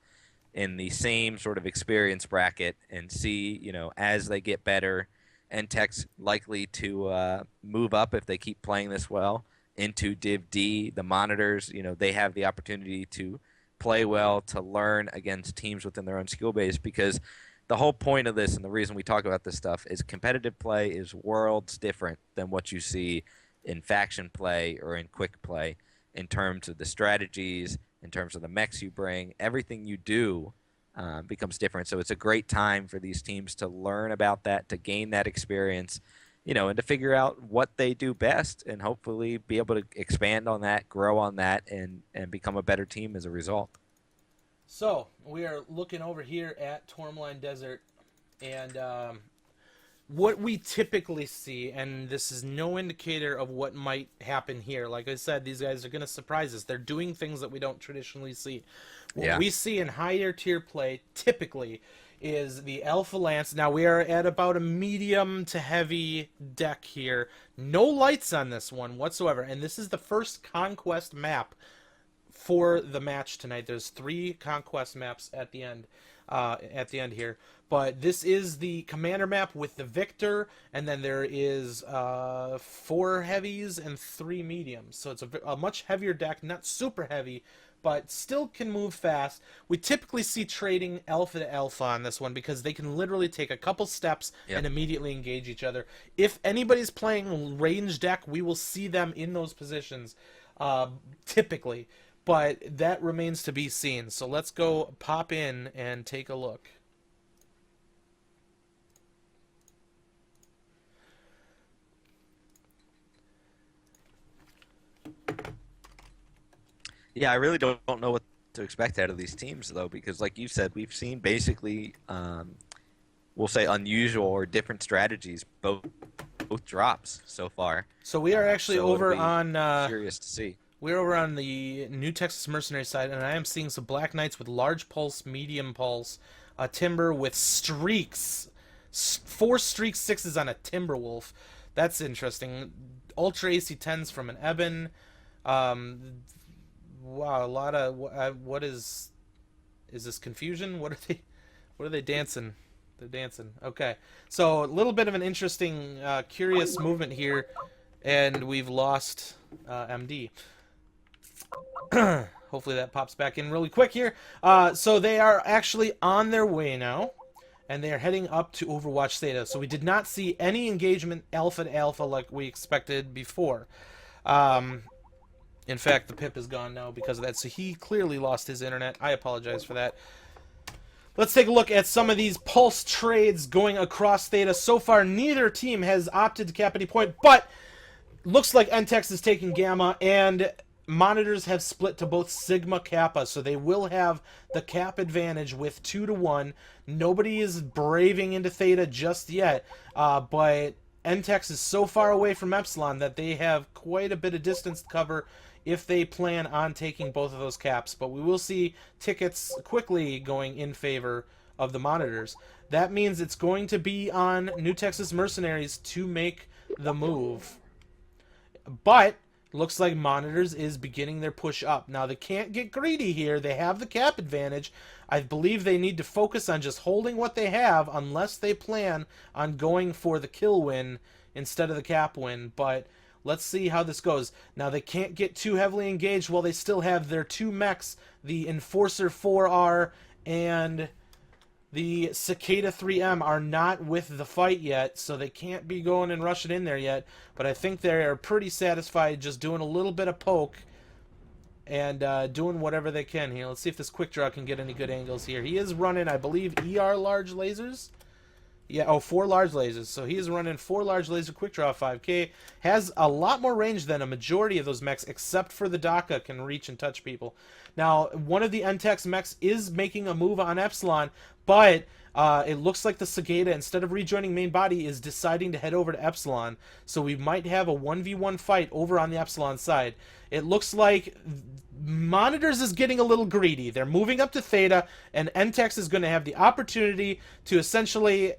in the same sort of experience bracket and see, as they get better, NTEX likely to move up if they keep playing this well into Div D. The monitors, they have the opportunity to play well, to learn against teams within their own skill base, because the whole point of this and the reason we talk about this stuff is competitive play is worlds different than what you see in faction play or in quick play in terms of the strategies, in terms of the mechs you bring. Everything you do becomes different. So it's a great time for these teams to learn about that, to gain that experience, and to figure out what they do best and hopefully be able to expand on that, grow on that, and become a better team as a result. So, we are looking over here at Tourmaline Desert, and what we typically see, and this is no indicator of what might happen here. Like I said, these guys are going to surprise us. They're doing things that we don't traditionally see. What we see in higher tier play, typically, is the Alpha Lance. Now, we are at about a medium to heavy deck here. No lights on this one whatsoever, and this is the first Conquest map for the match tonight. There's 3 Conquest maps at the end here, but this is the commander map with the Victor, and then there is 4 heavies and 3 mediums, so it's a much heavier deck, not super heavy, but still can move fast. We typically see trading alpha to alpha on this one because they can literally take a couple steps and immediately engage each other. If anybody's playing range deck, we will see them in those positions typically. But that remains to be seen. So let's go pop in and take a look. Yeah, I really don't know what to expect out of these teams, though, because like you said, we've seen basically, we'll say unusual or different strategies, both drops so far. So we are actually over on... curious to see. We're over on the New Texas Mercenary side, and I am seeing some Black Knights with large pulse, medium pulse, a Timber with streaks. 4 streak 6s on a Timberwolf. That's interesting. Ultra AC-10s from an Eben. Wow, a lot of... what is this confusion? What are they dancing? They're dancing. Okay. So, a little bit of an interesting, curious movement here, and we've lost MD. Hopefully that pops back in really quick here. So they are actually on their way now, and they are heading up to Overwatch Theta. So we did not see any engagement alpha to alpha like we expected before. In fact, the pimp is gone now because of that, so he clearly lost his internet. I apologize for that. Let's take a look at some of these pulse trades going across Theta. So far, neither team has opted to cap any point, but looks like NTEX is taking Gamma, and monitors have split to both Sigma Kappa, so they will have the cap advantage with 2-1. Nobody is braving into Theta just yet, but NTEX is so far away from Epsilon that they have quite a bit of distance to cover if they plan on taking both of those caps. But we will see tickets quickly going in favor of the monitors. That means it's going to be on New Texas Mercenaries to make the move. But looks like monitors is beginning their push up. Now they can't get greedy here. They have the cap advantage. I believe they need to focus on just holding what they have unless they plan on going for the kill win instead of the cap win. But let's see how this goes. Now, they can't get too heavily engaged while they still have their two mechs, the Enforcer 4R and the Cicada 3M are not with the fight yet, so they can't be going and rushing in there yet. But I think they are pretty satisfied just doing a little bit of poke and doing whatever they can here. Let's see if this quick draw can get any good angles here. He is running, I believe, ER large lasers. Yeah, 4 large lasers. So he is running 4 large laser quick draw 5K. Has a lot more range than a majority of those mechs, except for the DACA can reach and touch people. Now, one of the NTEX mechs is making a move on Epsilon, but it looks like the Cicada, instead of rejoining main body, is deciding to head over to Epsilon. So we might have a 1v1 fight over on the Epsilon side. It looks like Monitors is getting a little greedy. They're moving up to Theta, and NTEX is going to have the opportunity to essentially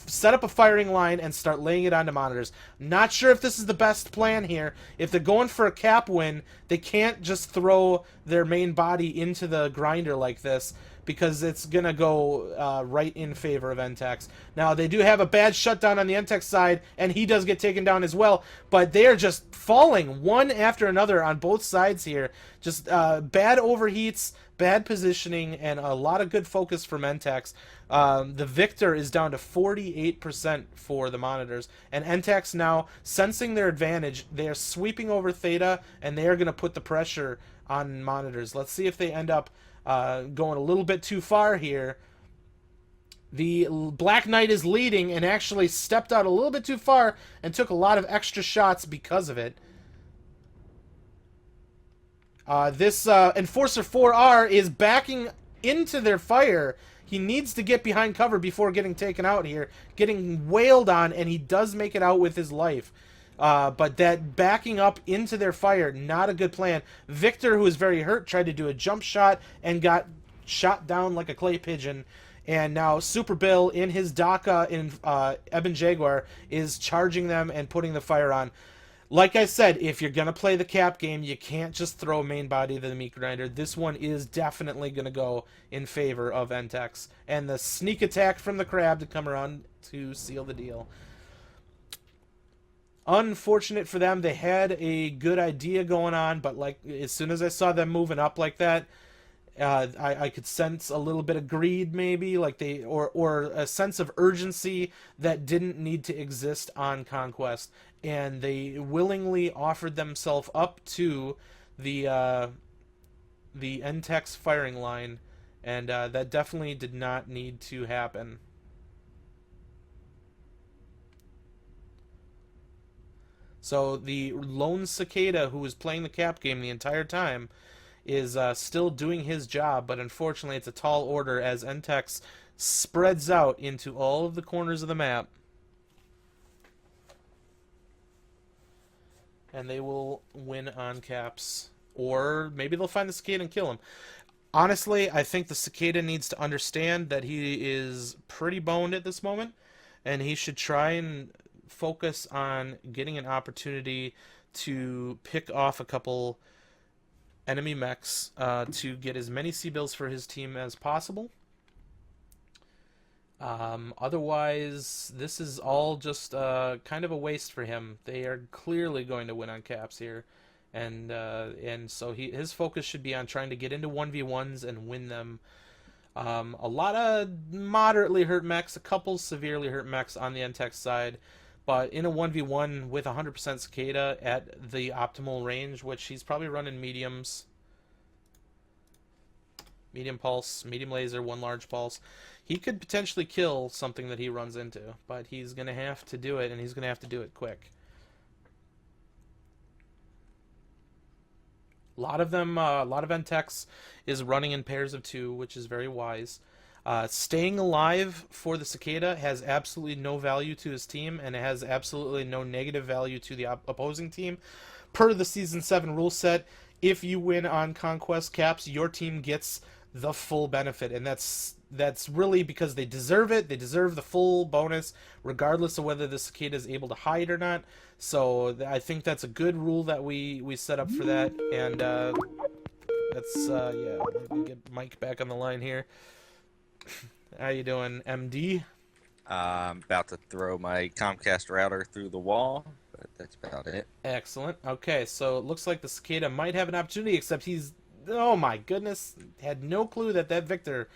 set up a firing line and start laying it onto Monitors. Not sure if this is the best plan here. If they're going for a cap win, they can't just throw their main body into the grinder like this, because it's going to go right in favor of NTEX. Now, they do have a bad shutdown on the NTEX side, and he does get taken down as well, but they are just falling one after another on both sides here. Just bad overheats, bad positioning, and a lot of good focus from NTEX. The Victor is down to 48% for the Monitors, and NTEX now, sensing their advantage, they are sweeping over Theta, and they are going to put the pressure on Monitors. Let's see if they end up going a little bit too far here. The Black Knight is leading and actually stepped out a little bit too far and took a lot of extra shots because of it. This Enforcer 4R is backing into their fire. He needs to get behind cover before getting taken out here. Getting wailed on, and he does make it out with his life. But that backing up into their fire, not a good plan. Victor, who is very hurt, tried to do a jump shot and got shot down like a clay pigeon. And now Super Bill in his DACA in Eben Jaguar is charging them and putting the fire on. Like I said, if you're going to play the cap game, you can't just throw main body to the meat grinder. This one is definitely going to go in favor of NTEX. And the sneak attack from the crab to come around to seal the deal. Unfortunate for them. They had a good idea going on, but like as soon as I saw them moving up like that, I could sense a little bit of greed, maybe, like they or a sense of urgency that didn't need to exist on Conquest, and they willingly offered themselves up to the NTEX firing line, and that definitely did not need to happen. So the lone Cicada, who was playing the cap game the entire time, is still doing his job, but unfortunately it's a tall order as NTEX spreads out into all of the corners of the map. And they will win on caps. Or maybe they'll find the Cicada and kill him. Honestly, I think the Cicada needs to understand that he is pretty boned at this moment, and he should try and focus on getting an opportunity to pick off a couple enemy mechs to get as many C-bills for his team as possible. Otherwise, this is all just kind of a waste for him. They are clearly going to win on caps here, and so his focus should be on trying to get into 1v1s and win them. A lot of moderately hurt mechs, a couple severely hurt mechs on the NTEX side, but in a 1v1 with 100% Cicada at the optimal range, which he's probably running mediums. Medium pulse, medium laser, one large pulse. He could potentially kill something that he runs into, but he's going to have to do it, and he's going to have to do it quick. A lot of NTEX is running in pairs of 2, which is very wise. Staying alive for the Cicada has absolutely no value to his team, and it has absolutely no negative value to the opposing team. Per the Season 7 rule set, if you win on Conquest caps, your team gets the full benefit, and that's really because they deserve it. They deserve the full bonus, regardless of whether the Cicada is able to hide or not. So I think that's a good rule that we set up for that, and that's yeah. Let me get Mike back on the line here. How you doing, MD? I'm about to throw my Comcast router through the wall, but that's about it. Excellent. Okay, so it looks like the Cicada might have an opportunity, except he's, oh my goodness, had no clue that Victor.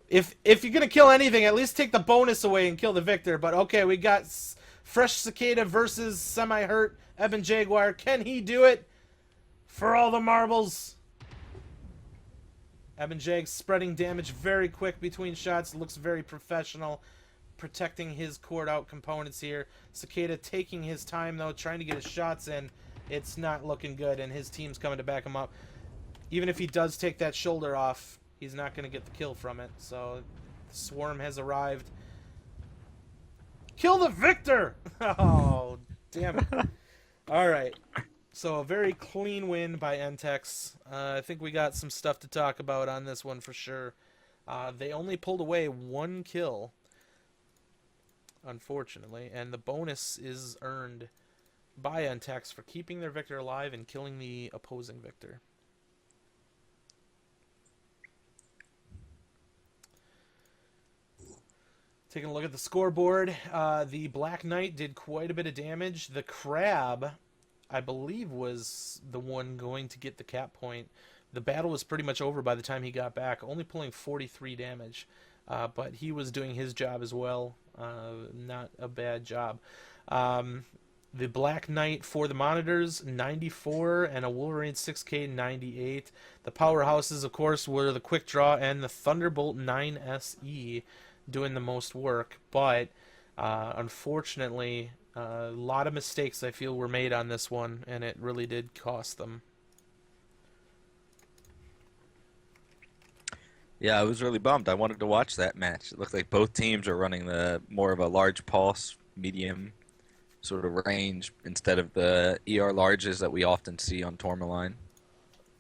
If you're gonna kill anything, at least take the bonus away and kill the Victor. But okay, we got fresh Cicada versus semi-hurt Eben Jaguar. Can he do it? For all the marbles. Eben Jag spreading damage very quick between shots. Looks very professional, protecting his cored out components here. Cicada taking his time though, trying to get his shots in. It's not looking good, and his team's coming to back him up. Even if he does take that shoulder off, he's not going to get the kill from it. So the swarm has arrived. Kill the Victor! Oh, damn it. All right. So a very clean win by NTEX. I think we got some stuff to talk about on this one for sure. They only pulled away 1 kill, unfortunately, and the bonus is earned by NTEX for keeping their Victor alive and killing the opposing Victor. Taking a look at the scoreboard, the Black Knight did quite a bit of damage. The Crab, I believe, was the one going to get the cap point. The battle was pretty much over by the time he got back, only pulling 43 damage. But he was doing his job as well. Not a bad job. The Black Knight for the monitors, 94, and a Wolverine 6K, 98. The powerhouses, of course, were the Quick Draw and the Thunderbolt 9SE doing the most work. But unfortunately, a lot of mistakes, I feel, were made on this one, and it really did cost them. Yeah, I was really bummed. I wanted to watch that match. It looked like both teams are running the more of a large pulse, medium sort of range instead of the ER larges that we often see on Tourmaline.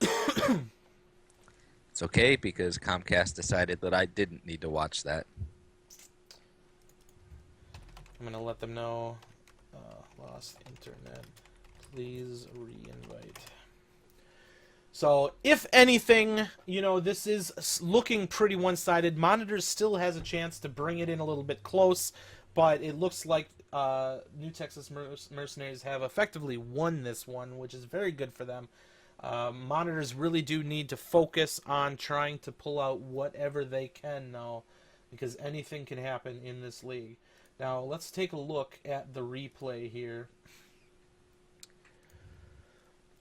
It's okay because Comcast decided that I didn't need to watch that. I'm going to let them know. Lost internet. Please re-invite. So, if anything, you know, this is looking pretty one-sided. Monitors still has a chance to bring it in a little bit close, but it looks like New Texas Mercenaries have effectively won this one, which is very good for them. Monitors really do need to focus on trying to pull out whatever they can now, because anything can happen in this league. Now, let's take a look at the replay here.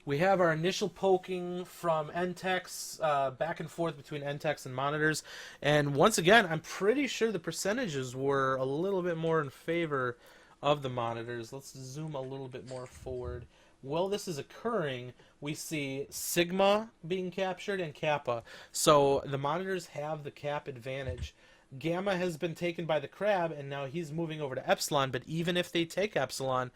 We have our initial poking from NTEX, back and forth between NTEX and monitors. And once again, I'm pretty sure the percentages were a little bit more in favor of the monitors. Let's zoom a little bit more forward. While this is occurring, we see Sigma being captured and Kappa. So the monitors have the cap advantage. Gamma has been taken by the Crab, and now he's moving over to Epsilon. But even if they take Epsilon,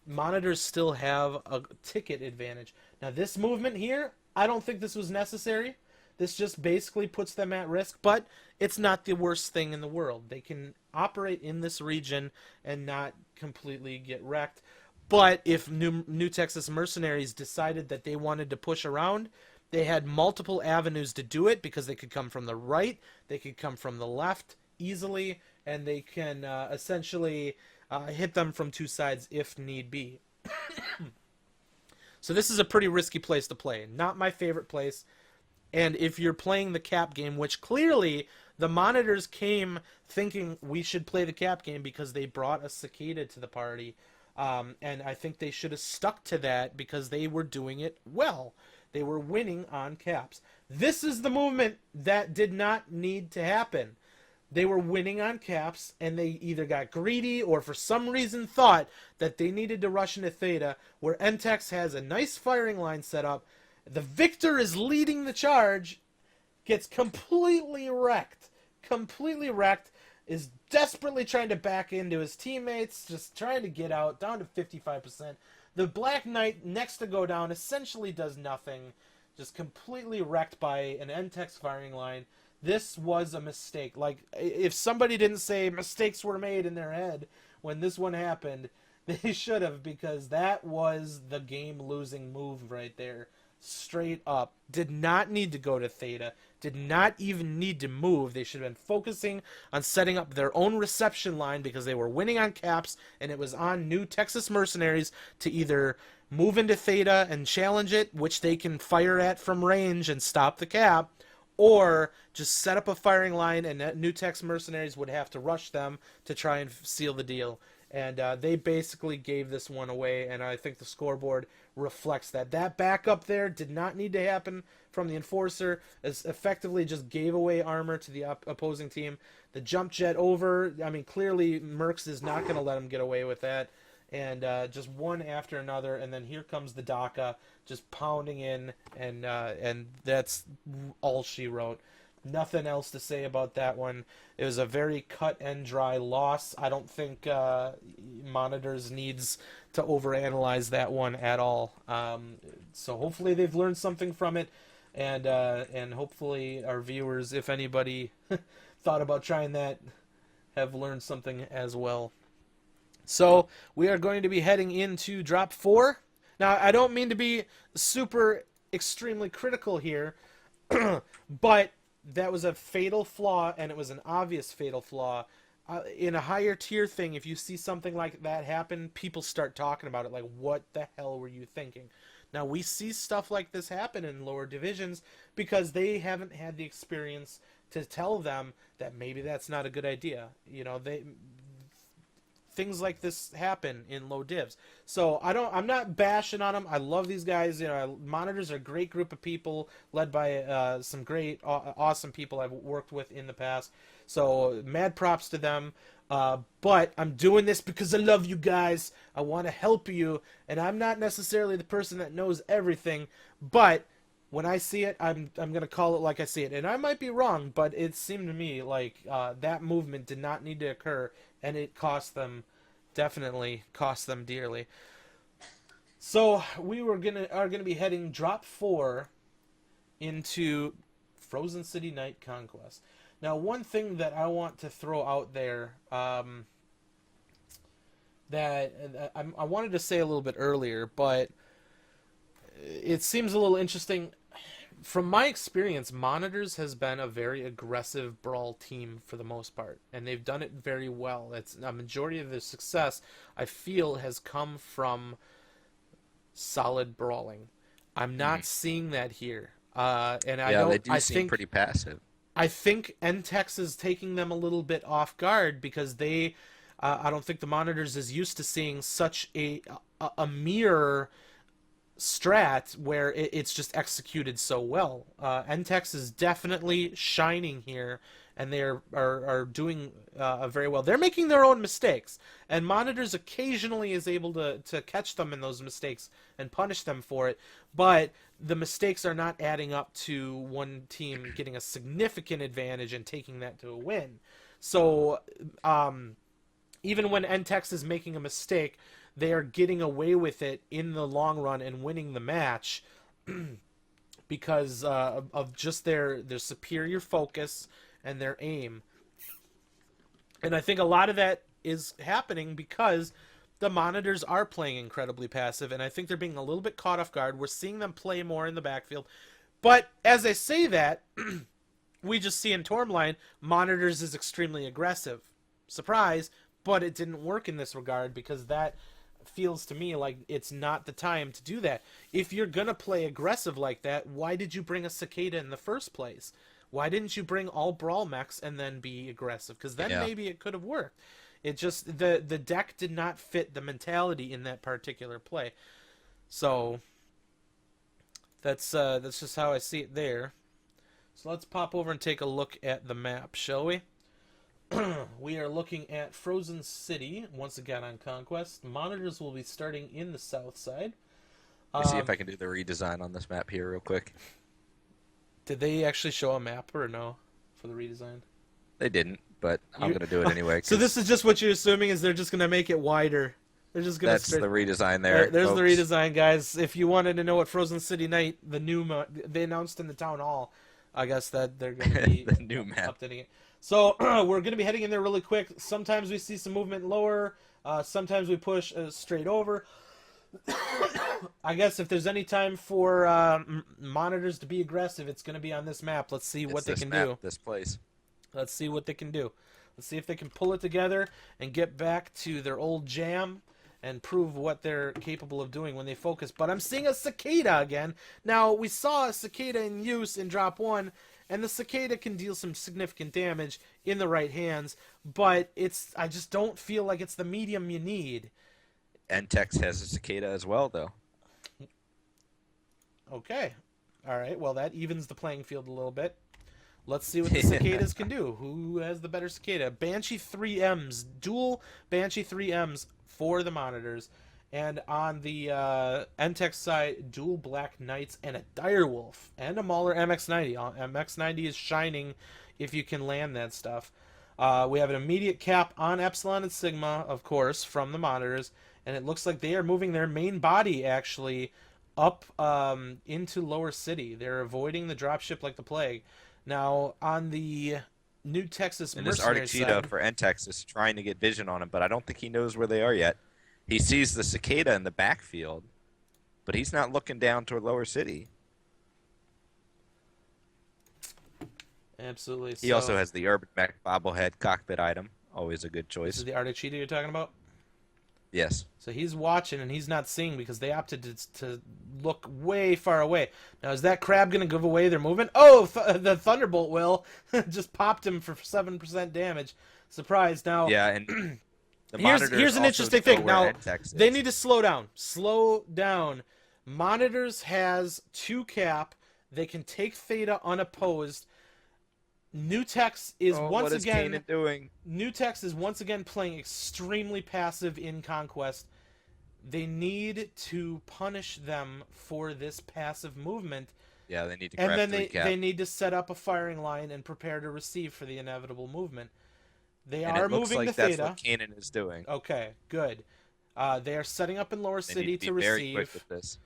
monitors still have a ticket advantage. Now, this movement here, I don't think this was necessary. This just basically puts them at risk, but it's not the worst thing in the world. They can operate in this region and not completely get wrecked. But if New Texas Mercenaries decided that they wanted to push around, they had multiple avenues to do it, because they could come from the right, they could come from the left easily, and they can essentially hit them from two sides if need be. So this is a pretty risky place to play. Not my favorite place. And if you're playing the cap game, which clearly the monitors came thinking we should play the cap game because they brought a cicada to the party. And I think they should have stuck to that because they were doing it well. They were winning on caps. This is the movement that did not need to happen. They were winning on caps, and they either got greedy or for some reason thought that they needed to rush into Theta, where NTEX has a nice firing line set up. The Victor is leading the charge, gets completely wrecked, is desperately trying to back into his teammates, just trying to get out, down to 55%. The Black Knight, next to go down, essentially does nothing, just completely wrecked by an NTEX firing line. This was a mistake. Like, if somebody didn't say mistakes were made in their head when this one happened, they should have, because that was the game-losing move right there. Straight up. Did not need to go to Theta. Did not even need to move. They should have been focusing on setting up their own reception line because they were winning on caps, and it was on New Texas Mercenaries to either move into Theta and challenge it, which they can fire at from range and stop the cap, or just set up a firing line, and New Texas Mercenaries would have to rush them to try and seal the deal. And they basically gave this one away, and I think the scoreboard reflects that. That backup there did not need to happen from the Enforcer. It effectively just gave away armor to the opposing team. The jump jet over, I mean, clearly Mercs is not going to let him get away with that. And just one after another, and then here comes the DACA just pounding in, and that's all she wrote. Nothing else to say about that one. It was a very cut and dry loss. I don't think Monitors needs to overanalyze that one at all. So hopefully they've learned something from it, and hopefully our viewers, if anybody thought about trying that, have learned something as well. So we are going to be heading into Drop 4. Now, I don't mean to be super extremely critical here, but that was a fatal flaw, and it was an obvious fatal flaw. In a higher tier thing, if you see something like that happen, people start talking about it, like, what the hell were you thinking? Now, we see stuff like this happen in lower divisions because they haven't had the experience to tell them that maybe that's not a good idea. You know, things like this happen in low divs. So I'm not bashing on them. I love these guys. You know, Monitors are a great group of people led by some great, awesome people I've worked with in the past. So mad props to them. But I'm doing this because I love you guys. I want to help you. And I'm not necessarily the person that knows everything. But when I see it, I'm going to call it like I see it. And I might be wrong, but it seemed to me like that movement did not need to occur. And it definitely cost them dearly. So we are gonna be heading Drop 4 into Frozen City Night Conquest. Now, one thing that I want to throw out there that I wanted to say a little bit earlier, but it seems a little interesting. From my experience, Monitors has been a very aggressive brawl team for the most part, and they've done it very well. It's a majority of their success, I feel, has come from solid brawling. I'm not seeing that here, and they do seem pretty passive. I think NTEX is taking them a little bit off guard because I don't think the Monitors is used to seeing such a mirror strat where it's just executed so well. NTEX is definitely shining here, and they are doing very well. They're making their own mistakes, and Monitors occasionally is able to catch them in those mistakes and punish them for it, but the mistakes are not adding up to one team getting a significant advantage and taking that to a win. So even when NTEX is making a mistake, they are getting away with it in the long run and winning the match because of just their superior focus and their aim. And I think a lot of that is happening because the Monitors are playing incredibly passive, and I think they're being a little bit caught off guard. We're seeing them play more in the backfield. But as I say that, we just see in Tormline, Monitors is extremely aggressive. Surprise, but it didn't work in this regard because that feels to me like it's not the time to do that. If you're going to play aggressive like that, why did you bring a Cicada in the first place? Why didn't you bring all Brawl mechs and then be aggressive? Because then maybe it could have worked. It just, the deck did not fit the mentality in that particular play. So, that's just how I see it there. So let's pop over and take a look at the map, shall we? We are looking at Frozen City, once again on Conquest. Monitors will be starting in the south side. Let me see if I can do the redesign on this map here real quick. Did they actually show a map or no for the redesign? They didn't, but I'm going to do it anyway. So this is just what you're assuming is they're just going to make it wider. They're just going to That's the redesign there. There's folks. the redesign, guys. If you wanted to know what Frozen City Night, the new they announced in the town hall, I guess that they're going to be the new map. updating it. So we're going to be heading in there really quick. Sometimes we see some movement lower. Sometimes we push straight over. I guess if there's any time for monitors to be aggressive, it's going to be on this map. Let's see what they can do. This place. Let's see what they can do. Let's see if they can pull it together and get back to their old jam and prove what they're capable of doing when they focus. But I'm seeing a Cicada again. Now, we saw a Cicada in use in Drop 1, and the Cicada can deal some significant damage in the right hands, but I just don't feel like it's the medium you need. NTEX has a Cicada as well, though. Okay. All right, well, that evens the playing field a little bit. Let's see what the Cicadas can do. Who has the better Cicada? Banshee 3Ms. Dual Banshee 3Ms for the monitors. And on the NTEX side, dual Black Knights and a Direwolf. And a Mauler MX90. MX90 is shining if you can land that stuff. We have an immediate cap on Epsilon and Sigma, of course, from the monitors. And it looks like they are moving their main body, actually, up into Lower City. They're avoiding the dropship like the plague. Now, on the New Texas and this Mercenary Arctic Cheetah side, for NTEX is trying to get vision on him, but I don't think he knows where they are yet. He sees the Cicada in the backfield, but he's not looking down toward Lower City. absolutely. He also has the Urban Mech bobblehead cockpit item. Always a good This choice. is the Arctic Cheetah you're talking about? Yes. So he's watching and he's not seeing because they opted to look way far away. Now, is that crab going to give away their movement? Oh, the Thunderbolt will. Just popped him for 7% damage. Surprise. Now, Yeah, and the here's an interesting thing. Now, they need to... to slow down. Slow down. Monitors has 2 cap. They can take Theta unopposed. NewTex is once again Kanan doing? NewTex is once again playing extremely passive in Conquest. They need to punish them for this passive movement. Yeah, they need to And grab then 3 cap. they need to set up a firing line and prepare to receive for the inevitable movement. They and are it looks moving like the that's Theta. what Kanan is doing. Okay, good. They are setting up in Lower They City need to to be very receive. quick with this.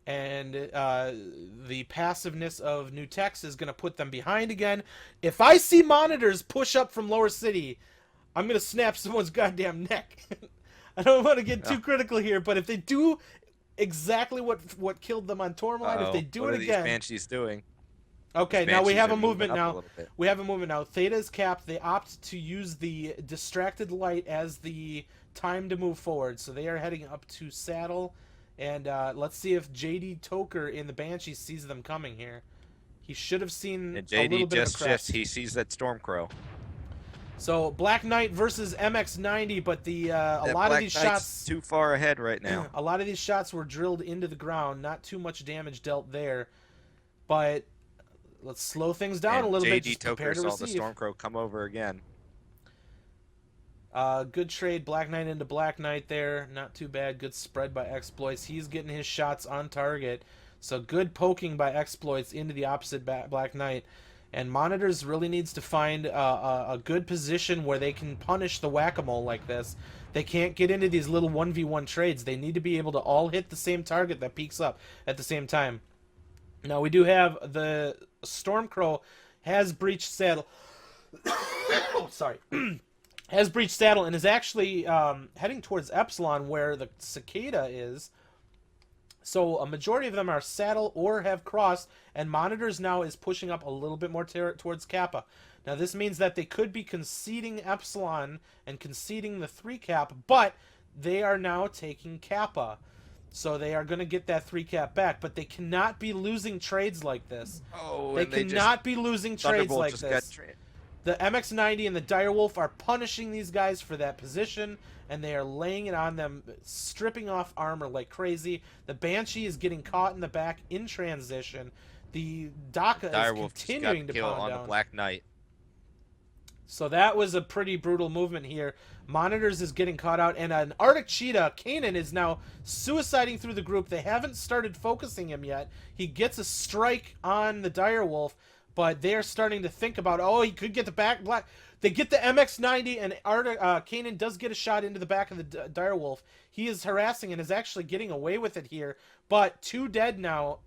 And the passiveness of NewTex is going to put them behind again. If I see monitors push up from Lower City, I'm going to snap someone's goddamn neck. I don't want to get too critical here, but if they do exactly what killed them on Tourmaline, if they do what it are again... these Banshees doing? Okay, These now we Banshees have are a movement moving up a now. little bit. We have a movement now. Theta is capped. They opt to use the distracted light as the time to move forward. So they are heading up to Saddle. And let's see if JD Toker in the Banshee sees them coming here. He should have seen And a little JD bit of a just crest. he sees that Stormcrow. So Black Knight versus MX90, but a That lot of Black these Knight's shots too far ahead right now. a lot of these shots were drilled into the ground. Not too much damage dealt there, but let's slow things down And a little bit. JD Just prepare Toker to saw the receive. Stormcrow come over again. Good trade, Black Knight into Black Knight there. Not too bad. Good spread by Exploits. He's getting his shots on target. So good poking by Exploits into the opposite Black Knight. And Monitors really needs to find a good position where they can punish the Whack-A-Mole like this. They can't get into these little 1v1 trades. They need to be able to all hit the same target that peaks up at the same time. Now we do have the Stormcrow has breached saddle. Oh, sorry. Has breached saddle and is actually heading towards Epsilon where the Cicada is. So a majority of them are saddle or have crossed, and Monitors now is pushing up a little bit more towards Kappa. Now this means that they could be conceding Epsilon and conceding the 3 cap, but they are now taking Kappa. So they are going to get that 3 cap back, but they cannot be losing trades like this. Oh, They and they cannot be losing trades Thunderbolt like just this. The MX-90 and the Direwolf are punishing these guys for that position, and they are laying it on them, stripping off armor like crazy. The Banshee is getting caught in the back in transition. The Daka is continuing to kill pound on down. the Black Knight. So that was a pretty brutal movement here. Monitors is getting caught out, and an Arctic Cheetah, Kanan, is now suiciding through the group. They haven't started focusing him yet. He gets a strike on the Direwolf, but they are starting to think about, oh, he could get the back black. They get the MX-90, and Kanan does get a shot into the back of the Direwolf. He is harassing and is actually getting away with it here, but 2 dead now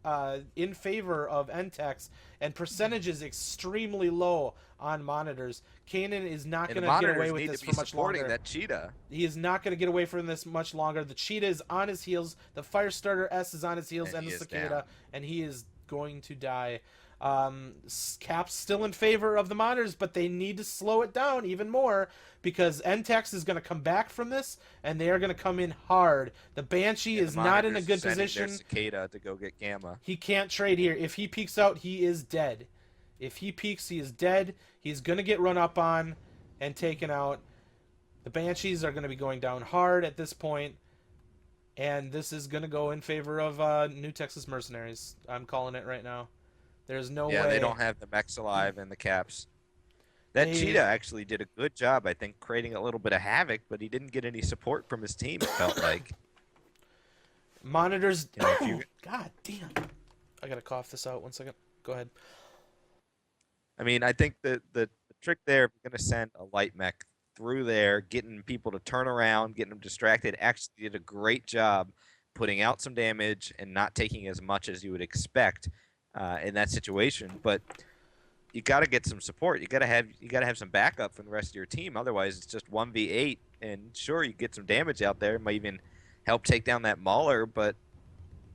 in favor of NTEX, and percentage is extremely low on Monitors. Kanan is not going to get away with this for much longer. That Cheetah. He is not going to get away from this much longer. The Cheetah is on his heels. The Firestarter S is on his heels, and the Cicada, down. and he is going to die. Cap's still in favor of the Monitors, but they need to slow it down even more because NTEX is going to come back from this, and they are going to come in hard. The Banshee is not in a good position. Cicada to go get Gamma. He can't trade here. If he peeks out, he is dead. If he peeks, he is dead. He's going to get run up on and taken out. The Banshees are going to be going down hard at this point, and this is going to go in favor of New Texas Mercenaries. I'm calling it right now. There's no way. Yeah, they don't have the mechs alive and the Caps. That Cheetah actually did a good job, I think, creating a little bit of havoc, but he didn't get any support from his team, it felt like. Monitors. God damn. I got to cough this out 1 second. Go ahead. I mean, I think the trick there, if you're going to send a light mech through there, getting people to turn around, getting them distracted, actually did a great job putting out some damage and not taking as much as you would expect in that situation. But you got to get some support. You got to have some backup from the rest of your team. Otherwise, it's just 1v8. And sure, you get some damage out there. It might even help take down that Mauler, but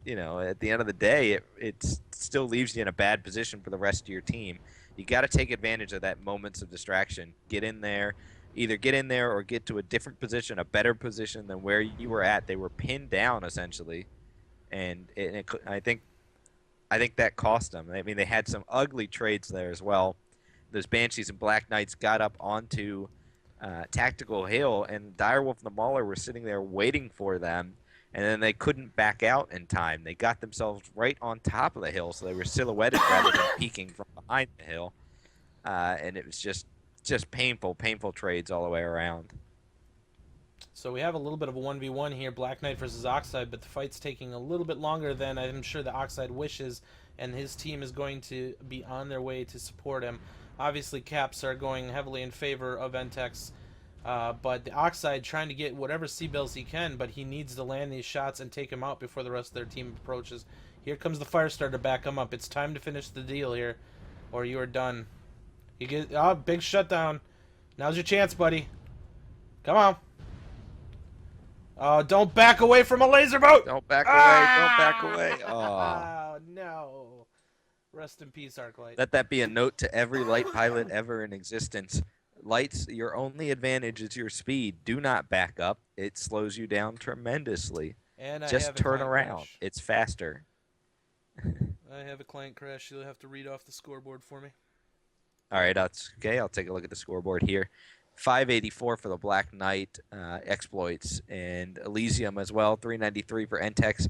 you know, at the end of the day, it still leaves you in a bad position for the rest of your team. You got to take advantage of that moments of distraction. Get in there, either get in there or get to a different position, a better position than where you were at. They were pinned down essentially, and I think that cost them. I mean, they had some ugly trades there as well. Those Banshees and Black Knights got up onto Tactical Hill, and Direwolf and the Mauler were sitting there waiting for them, and then they couldn't back out in time. They got themselves right on top of the hill, so they were silhouetted rather than peeking from behind the hill. And it was just painful trades all the way around. So we have a little bit of a 1v1 here, Black Knight versus Oxide, but the fight's taking a little bit longer than I'm sure the Oxide wishes, and his team is going to be on their way to support him. Obviously, Caps are going heavily in favor of NTEX, but the Oxide trying to get whatever C-bills he can, but he needs to land these shots and take him out before the rest of their team approaches. Here comes the Firestarter to back him up. It's time to finish the deal here, or you are done. You get big shutdown. Now's your chance, buddy. Come on. Oh, don't back away from a laser boat! Don't back away, don't back away. Oh, no. Rest in peace, Arclight. Let that be a note to every light pilot ever in existence. Lights, your only advantage is your speed. Do not back up. It slows you down tremendously. And just turn around. Crash. It's faster. I have a client crash. You'll have to read off the scoreboard for me. All right, that's okay. I'll take a look at the scoreboard here. 584 for the Black Knight exploits, and Elysium as well, 393 for NTEX.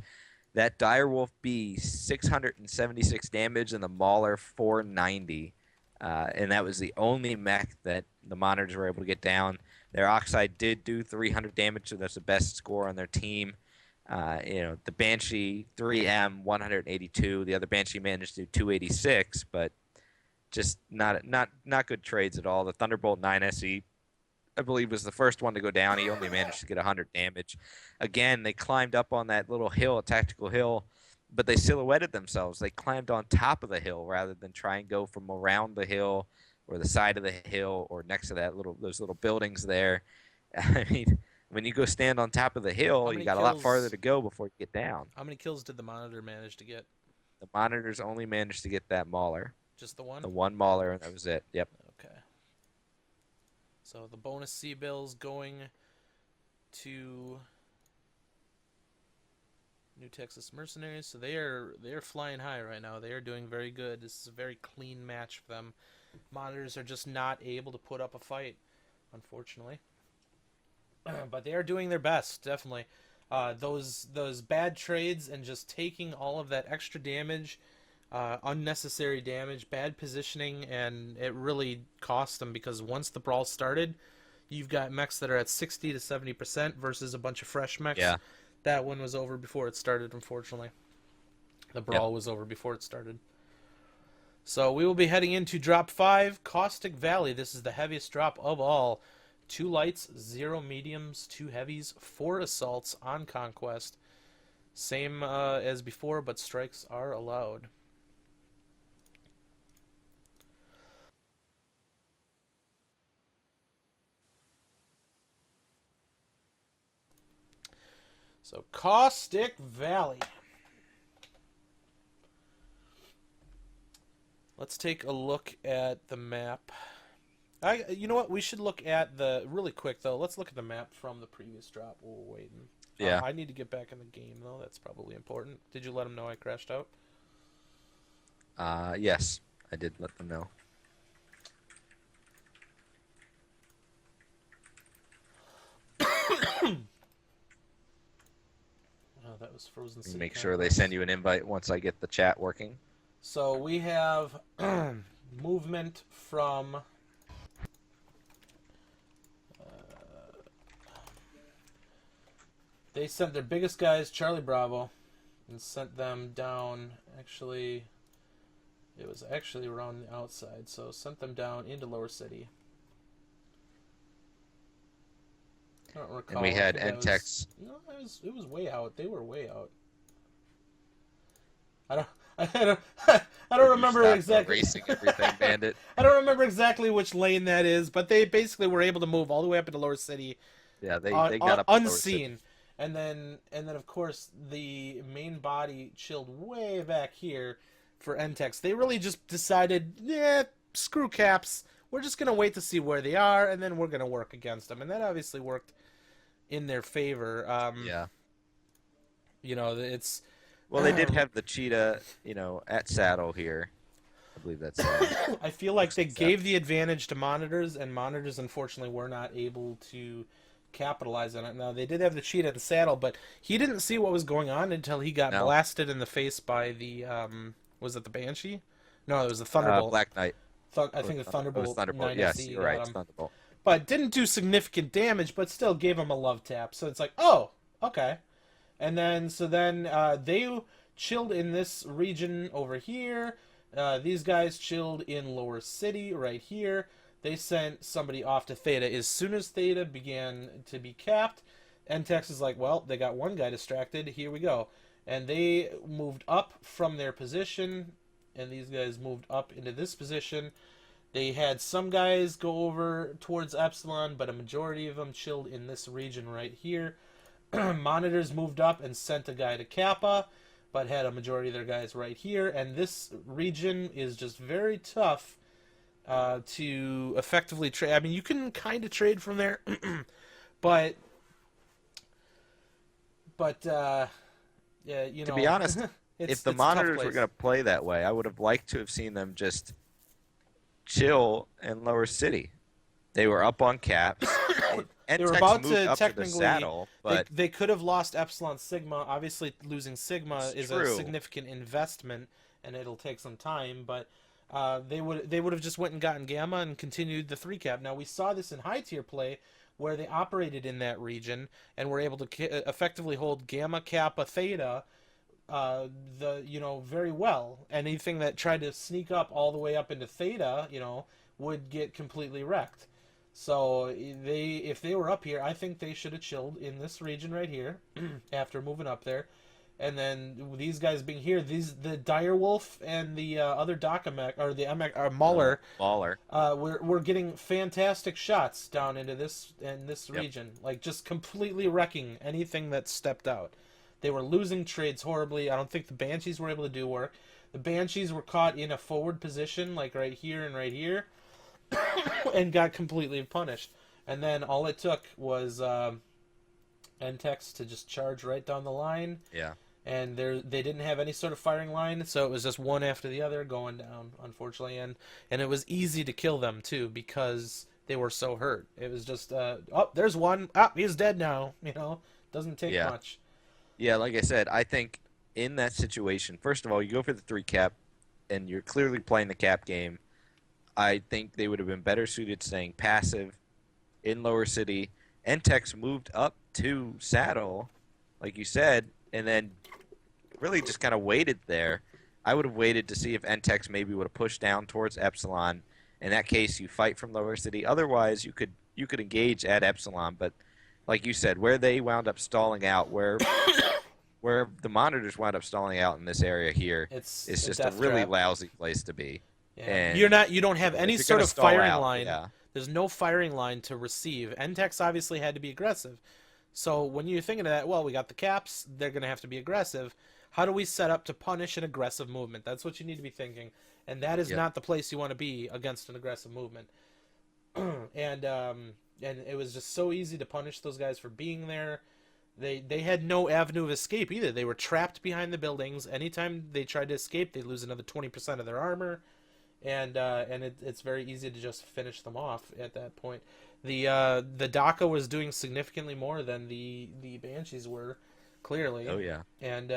That Direwolf B, 676 damage, and the Mauler, 490. And that was the only mech that the Monitors were able to get down. Their Oxide did do 300 damage, so that's the best score on their team. The Banshee 3M 182. The other Banshee managed to do 286, but just not good trades at all. The Thunderbolt 9 SE, I believe, was the first one to go down. He only managed to get 100 damage. Again, they climbed up on that little hill, a tactical hill, but they silhouetted themselves. They climbed on top of the hill rather than try and go from around the hill or the side of the hill or next to those little buildings there. I mean, when you go stand on top of the hill, you got a lot farther to go before you get down. How many kills did the Monitor manage to get? The Monitors only managed to get that Mauler. Just the one? The one Mauler, and that was it. Yep. Okay. So the bonus C-bills going to New Texas Mercenaries. So they're flying high right now. They are doing very good. This is a very clean match for them. Monitors are just not able to put up a fight, unfortunately. But they are doing their best, definitely. Those bad trades and just taking all of that extra damage, unnecessary damage, bad positioning, and it really cost them, because once the brawl started, you've got mechs that are at 60 to 70% versus a bunch of fresh mechs. Yeah. That one was over before it started, unfortunately. The brawl was over before it started. So we will be heading into Drop 5, Caustic Valley. This is the heaviest drop of all. 2 lights, 0 mediums, 2 heavies, 4 assaults on Conquest. Same as before, but strikes are allowed. So, Caustic Valley. Let's take a look at the map. You know what? We should look at the... Really quick, though. Let's look at the map from the previous drop while we're waiting. Yeah. I need to get back in the game, though. That's probably important. Did you let them know I crashed out? Yes. I did let them know. Oh, that was Frozen City. Make sure they send you an invite once I get the chat working. So we have movement from... They sent their biggest guys, Charlie Bravo, and sent them down, actually, it was actually around the outside, so sent them down into Lower City. I don't recall. And we had I think that NTEX. No, it was way out. They were way out. I don't remember exactly. Racing everything, Bandit. I don't remember exactly which lane that is, but they basically were able to move all the way up into Lower City. Yeah, they got up unseen. And then of course the main body chilled way back here for NTEX. They really just decided, screw caps. We're just gonna wait to see where they are, and then we're gonna work against them. And that obviously worked in their favor. Yeah. You know, it's... Well, they did have the cheetah, at saddle here. I believe that's... I feel like they gave the advantage to monitors, and monitors, unfortunately, were not able to capitalize on it. Now, they did have the cheetah at the saddle, but he didn't see what was going on until he got blasted in the face by the... was it the Banshee? No, it was the Thunderbolt. Black Knight. I think the Thunderbolt. It was Thunderbolt, 9SE yes, you're right, got him. Thunderbolt. But didn't do significant damage, but still gave him a love tap. So it's like, oh, okay. And then, they chilled in this region over here. These guys chilled in Lower City right here. They sent somebody off to Theta. As soon as Theta began to be capped, NTEX is like, well, they got one guy distracted. Here we go. And they moved up from their position, and these guys moved up into this position. They had some guys go over towards Epsilon, but a majority of them chilled in this region right here. Monitors moved up and sent a guy to Kappa, but had a majority of their guys right here. And this region is just very tough to effectively trade. I mean, you can kind of trade from there, but yeah, you know. To be honest, if the monitors were going to play that way, I would have liked to have seen them just chill in Lower City. They were up on caps. They were about to technically technically. saddle, but they could have lost Epsilon Sigma. Obviously, losing Sigma is a significant investment, and it'll take some time. But they would have just went and gotten Gamma and continued the 3-cap. Now we saw this in high tier play, where they operated in that region and were able to effectively hold Gamma, Kappa, Theta, very well. Anything that tried to sneak up all the way up into Theta, would get completely wrecked. So if they were up here, I think they should have chilled in this region right here after moving up there. And then these guys being here, the Direwolf and the other Dokamech, or the Mauler, we're getting fantastic shots down into this region, like just completely wrecking anything that stepped out. They were losing trades horribly. I don't think the Banshees were able to do work. The Banshees were caught in a forward position, like right here and right here, and got completely punished. And then all it took was NTEX to just charge right down the line. Yeah. and they didn't have any sort of firing line, so it was just one after the other going down, unfortunately, and it was easy to kill them too because they were so hurt. It was just oh, there's one, he's dead now. Doesn't take much. Yeah, like I said, I think in that situation, first of all, you go for the 3 cap, and you're clearly playing the cap game. I think they would have been better suited staying passive in Lower City. NTEX moved up to Saddle, like you said, and then really just kind of waited there. I would have waited to see if NTEX maybe would have pushed down towards Epsilon. In that case, you fight from Lower City. Otherwise, you could engage at Epsilon. But like you said, where they wound up stalling out, where the monitors wound up stalling out in this area here, it's just a really lousy place to be. Yeah. And you don't have any sort of firing line. Yeah. There's no firing line to receive. NTEX obviously had to be aggressive. So when you're thinking of that, well, we got the caps, they're going to have to be aggressive. How do we set up to punish an aggressive movement? That's what you need to be thinking. And that is not the place you want to be against an aggressive movement. And it was just so easy to punish those guys for being there. They had no avenue of escape either. They were trapped behind the buildings. Anytime they tried to escape, they'd lose another 20% of their armor. And it's very easy to just finish them off at that point. The DACA was doing significantly more than the Banshees were, clearly. Oh yeah. And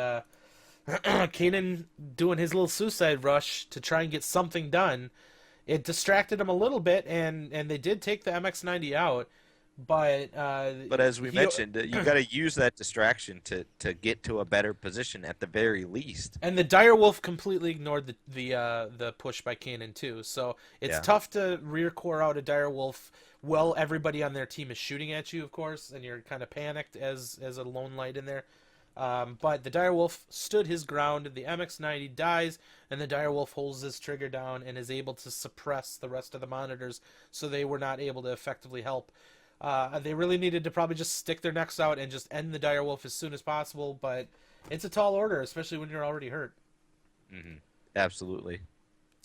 Kanan doing his little suicide rush to try and get something done. It distracted him a little bit, and they did take the MX-90 out. But as we mentioned, you got to use that distraction to get to a better position at the very least. And the Direwolf completely ignored the push by Kanan too. So it's tough to rear core out a Direwolf while everybody on their team is shooting at you, of course, and you're kind of panicked as a lone light in there. But the Direwolf stood his ground. The MX-90 dies, and the Direwolf holds his trigger down and is able to suppress the rest of the monitors, so they were not able to effectively help. They really needed to probably just stick their necks out and just end the Direwolf as soon as possible, but it's a tall order, especially when you're already hurt. Mm-hmm. Absolutely.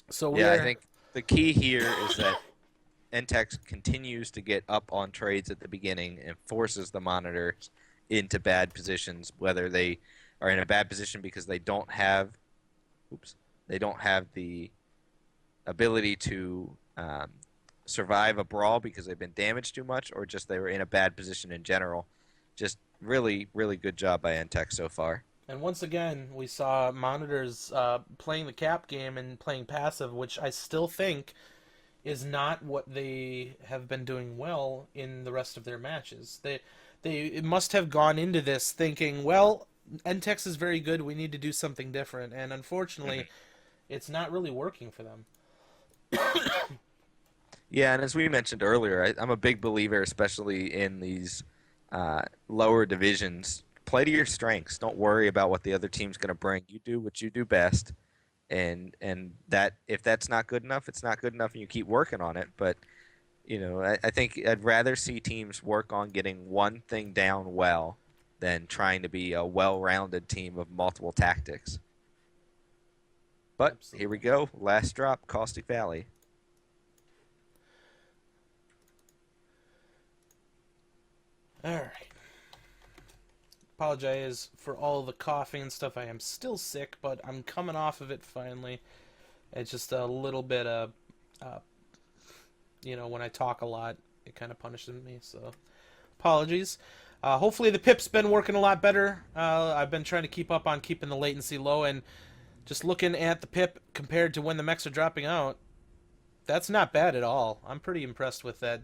So I think the key here is that NTEX continues to get up on trades at the beginning and forces the monitors into bad positions, whether they are in a bad position because they don't have the ability to survive a brawl because they've been damaged too much, or just they were in a bad position in general. Just really, really good job by NTEX so far. And once again, we saw monitors playing the cap game and playing passive, which I still think is not what they have been doing well in the rest of their matches. They must have gone into this thinking, well, NTEX is very good, we need to do something different. And unfortunately, it's not really working for them. Yeah, and as we mentioned earlier, I'm a big believer, especially in these lower divisions. Play to your strengths. Don't worry about what the other team's going to bring. You do what you do best, and that if that's not good enough, it's not good enough, and you keep working on it. But I think I'd rather see teams work on getting one thing down well than trying to be a well-rounded team of multiple tactics. But Here we go. Last drop, Caustic Valley. All right. Apologize for all the coughing and stuff. I am still sick, but I'm coming off of it finally. It's just a little bit of, when I talk a lot, it kind of punishes me. So, apologies. Hopefully the pip's been working a lot better. I've been trying to keep up on keeping the latency low, and just looking at the pip compared to when the mechs are dropping out, that's not bad at all. I'm pretty impressed with that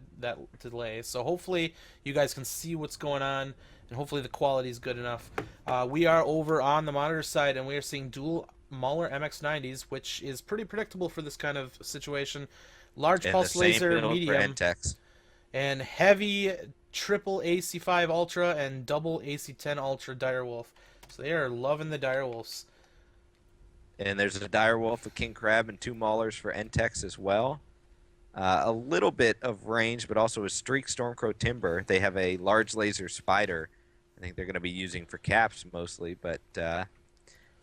delay. So hopefully you guys can see what's going on, and hopefully the quality is good enough. We are over on the monitor side, and we are seeing dual Mauler MX-90s, which is pretty predictable for this kind of situation. Large and pulse laser medium, and heavy triple AC5 Ultra and double AC10 Ultra Direwolf. So they are loving the Direwolves. And there's a Direwolf, a King Crab, and 2 Maulers for NTEX as well. A little bit of range, but also a Streak Stormcrow Timber. They have a large laser Spider. I think they're going to be using for caps mostly, but for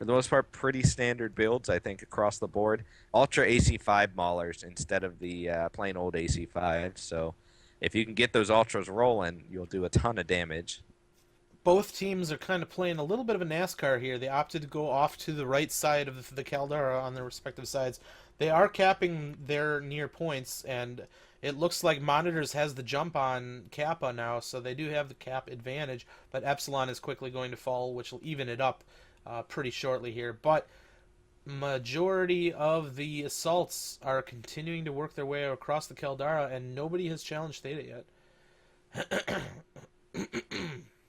the most part, pretty standard builds, I think, across the board. Ultra AC5 Maulers instead of the plain old AC5. So if you can get those Ultras rolling, you'll do a ton of damage. both teams are kind of playing a little bit of a NASCAR here. They opted to go off to the right side of the caldera on their respective sides. They are capping their near points, and it looks like Monitors has the jump on Kappa now, so they do have the cap advantage, but Epsilon is quickly going to fall, which will even it up pretty shortly here. But majority of the assaults are continuing to work their way across the caldera, and nobody has challenged Theta yet.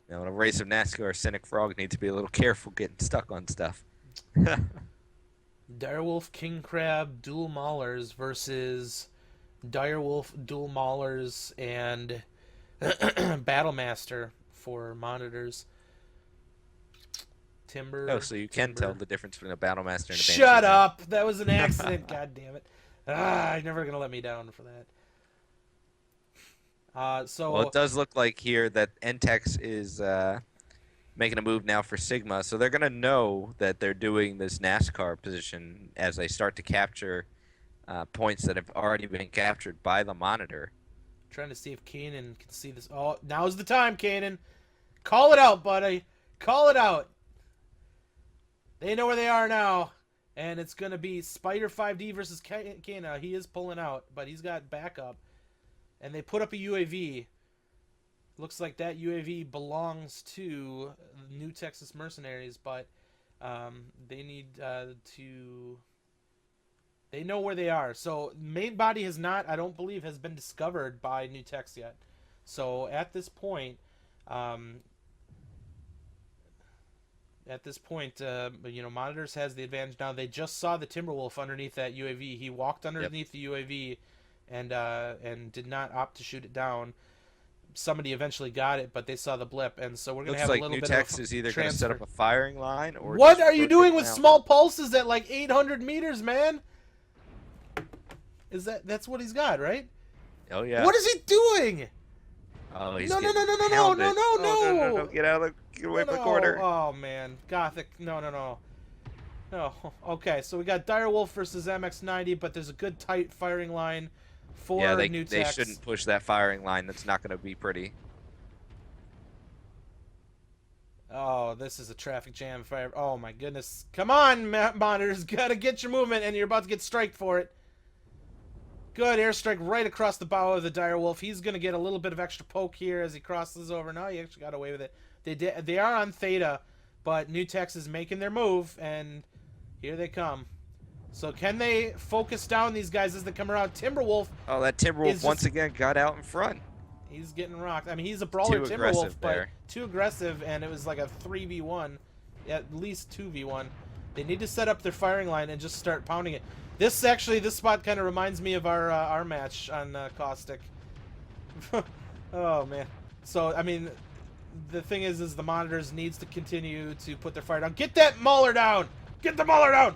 Now, in a race of NASCAR, Cynic Frog needs to be a little careful getting stuck on stuff. Direwolf, King Crab, Dual Maulers versus Direwolf, Dual Maulers, and Battlemaster for Monitors. Timber. Oh, so you can tell the difference between a Battlemaster and a Banshee. Shut up! That was an accident. God damn it! You're never gonna let me down for that. Well, it does look like here that NTEX is making a move now for Sigma, so they're going to know that they're doing this NASCAR position as they start to capture points that have already been captured by the Monitor. Trying to see if Kanan can see this. Oh, now's the time, Kanan. Call it out, buddy. Call it out. They know where they are now, and it's going to be Spider 5D versus Kana. He is pulling out, but he's got backup. And they put up a UAV. Looks like that UAV belongs to New Texas Mercenaries, but they need to... They know where they are. So main body has not, I don't believe, has been discovered by New Tex yet. So at this point, Monitors has the advantage now. They just saw the Timberwolf underneath that UAV. He walked underneath the UAV and did not opt to shoot it down. Somebody eventually got it, but they saw the blip, and so we're gonna have a little bit of Looks like New Tex is either going to set up a firing line or... What are you doing with small pulses at like 800 meters, man? That's what he's got, right? Oh yeah. What is he doing? Oh, he's No! Get out of the... Get away from the corner. Oh man, Gothic. No. Okay, so we got Direwolf versus MX90, but there's a good tight firing line for New Tex. They shouldn't push that firing line. That's not going to be pretty. Oh, this is a traffic jam. Oh my goodness. Come on, Monitors. Gotta get your movement, and you're about to get striked for it. Good airstrike right across the bow of the Direwolf. He's going to get a little bit of extra poke here as he crosses over. No, he actually got away with it. They are on Theta, but New Tex is making their move, and here they come. So can they focus down these guys as they come around? Timberwolf. Oh, that Timberwolf once again got out in front. He's getting rocked. I mean, he's a brawler Timberwolf, but too aggressive, and it was like a 3v1, at least 2v1. They need to set up their firing line and just start pounding it. This spot kind of reminds me of our match on Caustic. Oh man. So I mean, the thing is the Monitors needs to continue to put their fire down. Get that Mauler down. Get the Mauler down.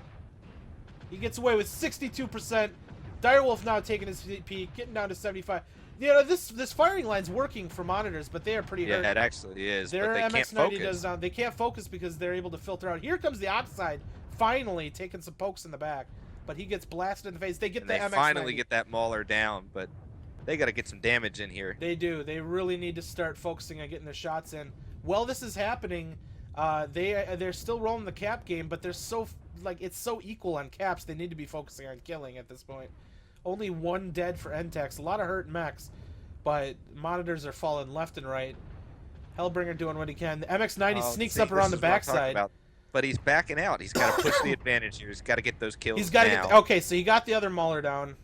He gets away with 62%. Direwolf now taking his peak, getting down to 75. You know, this firing line's working for Monitors, but they are pretty hurt. Yeah, it actually is. Their but they MX90 can't focus. does not. They can't focus because they're able to filter out. Here comes the outside, finally taking some pokes in the back, but he gets blasted in the face. They get the MX90. They finally get that Mauler down, but they got to get some damage in here. They do. They really need to start focusing on getting their shots in. While this is happening, they're still rolling the cap game, but they're so it's so equal on caps. They need to be focusing on killing at this point. Only one dead for NTEX. A lot of hurt mechs, but Monitors are falling left and right. Hellbringer doing what he can. The MX90 sneaks up around the backside. But he's backing out. He's got to push the advantage here. He's got to get those kills. He's got to get. Okay, so he got the other Mauler down.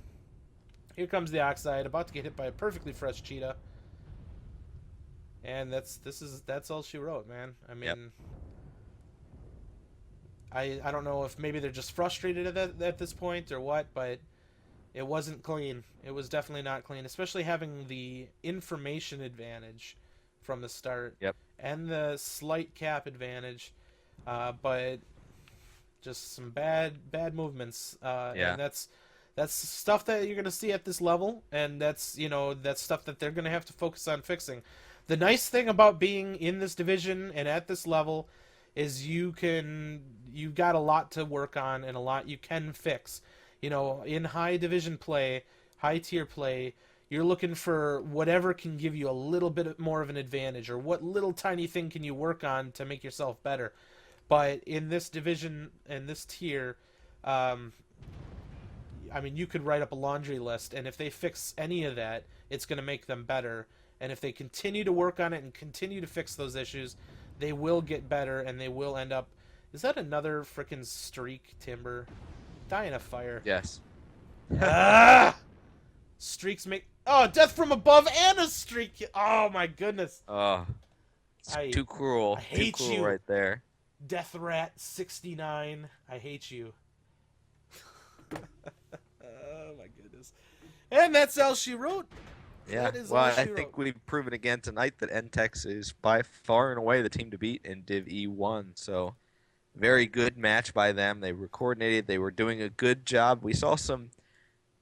Here comes the Oxide, about to get hit by a perfectly fresh Cheetah. And that's all she wrote, man. I mean, I don't know if maybe they're just frustrated at this point or what, but it wasn't clean. It was definitely not clean, especially having the information advantage from the start. Yep. And the slight cap advantage, but just some bad movements. And that's stuff that you're gonna see at this level, and that's stuff that they're gonna have to focus on fixing. The nice thing about being in this division and at this level is you've got a lot to work on and a lot you can fix. You know, in high division play, high tier play, You're looking for whatever can give you a little bit more of an advantage, or what little tiny thing can you work on to make yourself better. But in this division, in this tier, I mean, you could write up a laundry list, and if they fix any of that, it's going to make them better. And if they continue to work on it and continue to fix those issues, they will get better, and they will end up... Is that another frickin' streak, Timber? Die in a fire. Yes. Ah! Streaks make... Oh, death from above and a streak! Oh, my goodness. Oh, it's too cruel. I hate too cruel you. right there. Death Rat 69. I hate you. Oh, my goodness. And that's all she wrote. Yeah, That is well, all she I think wrote. we've proven again tonight that NTEX is by far and away the team to beat in Div E1. So, very good match by them. They were coordinated. They were doing a good job. We saw some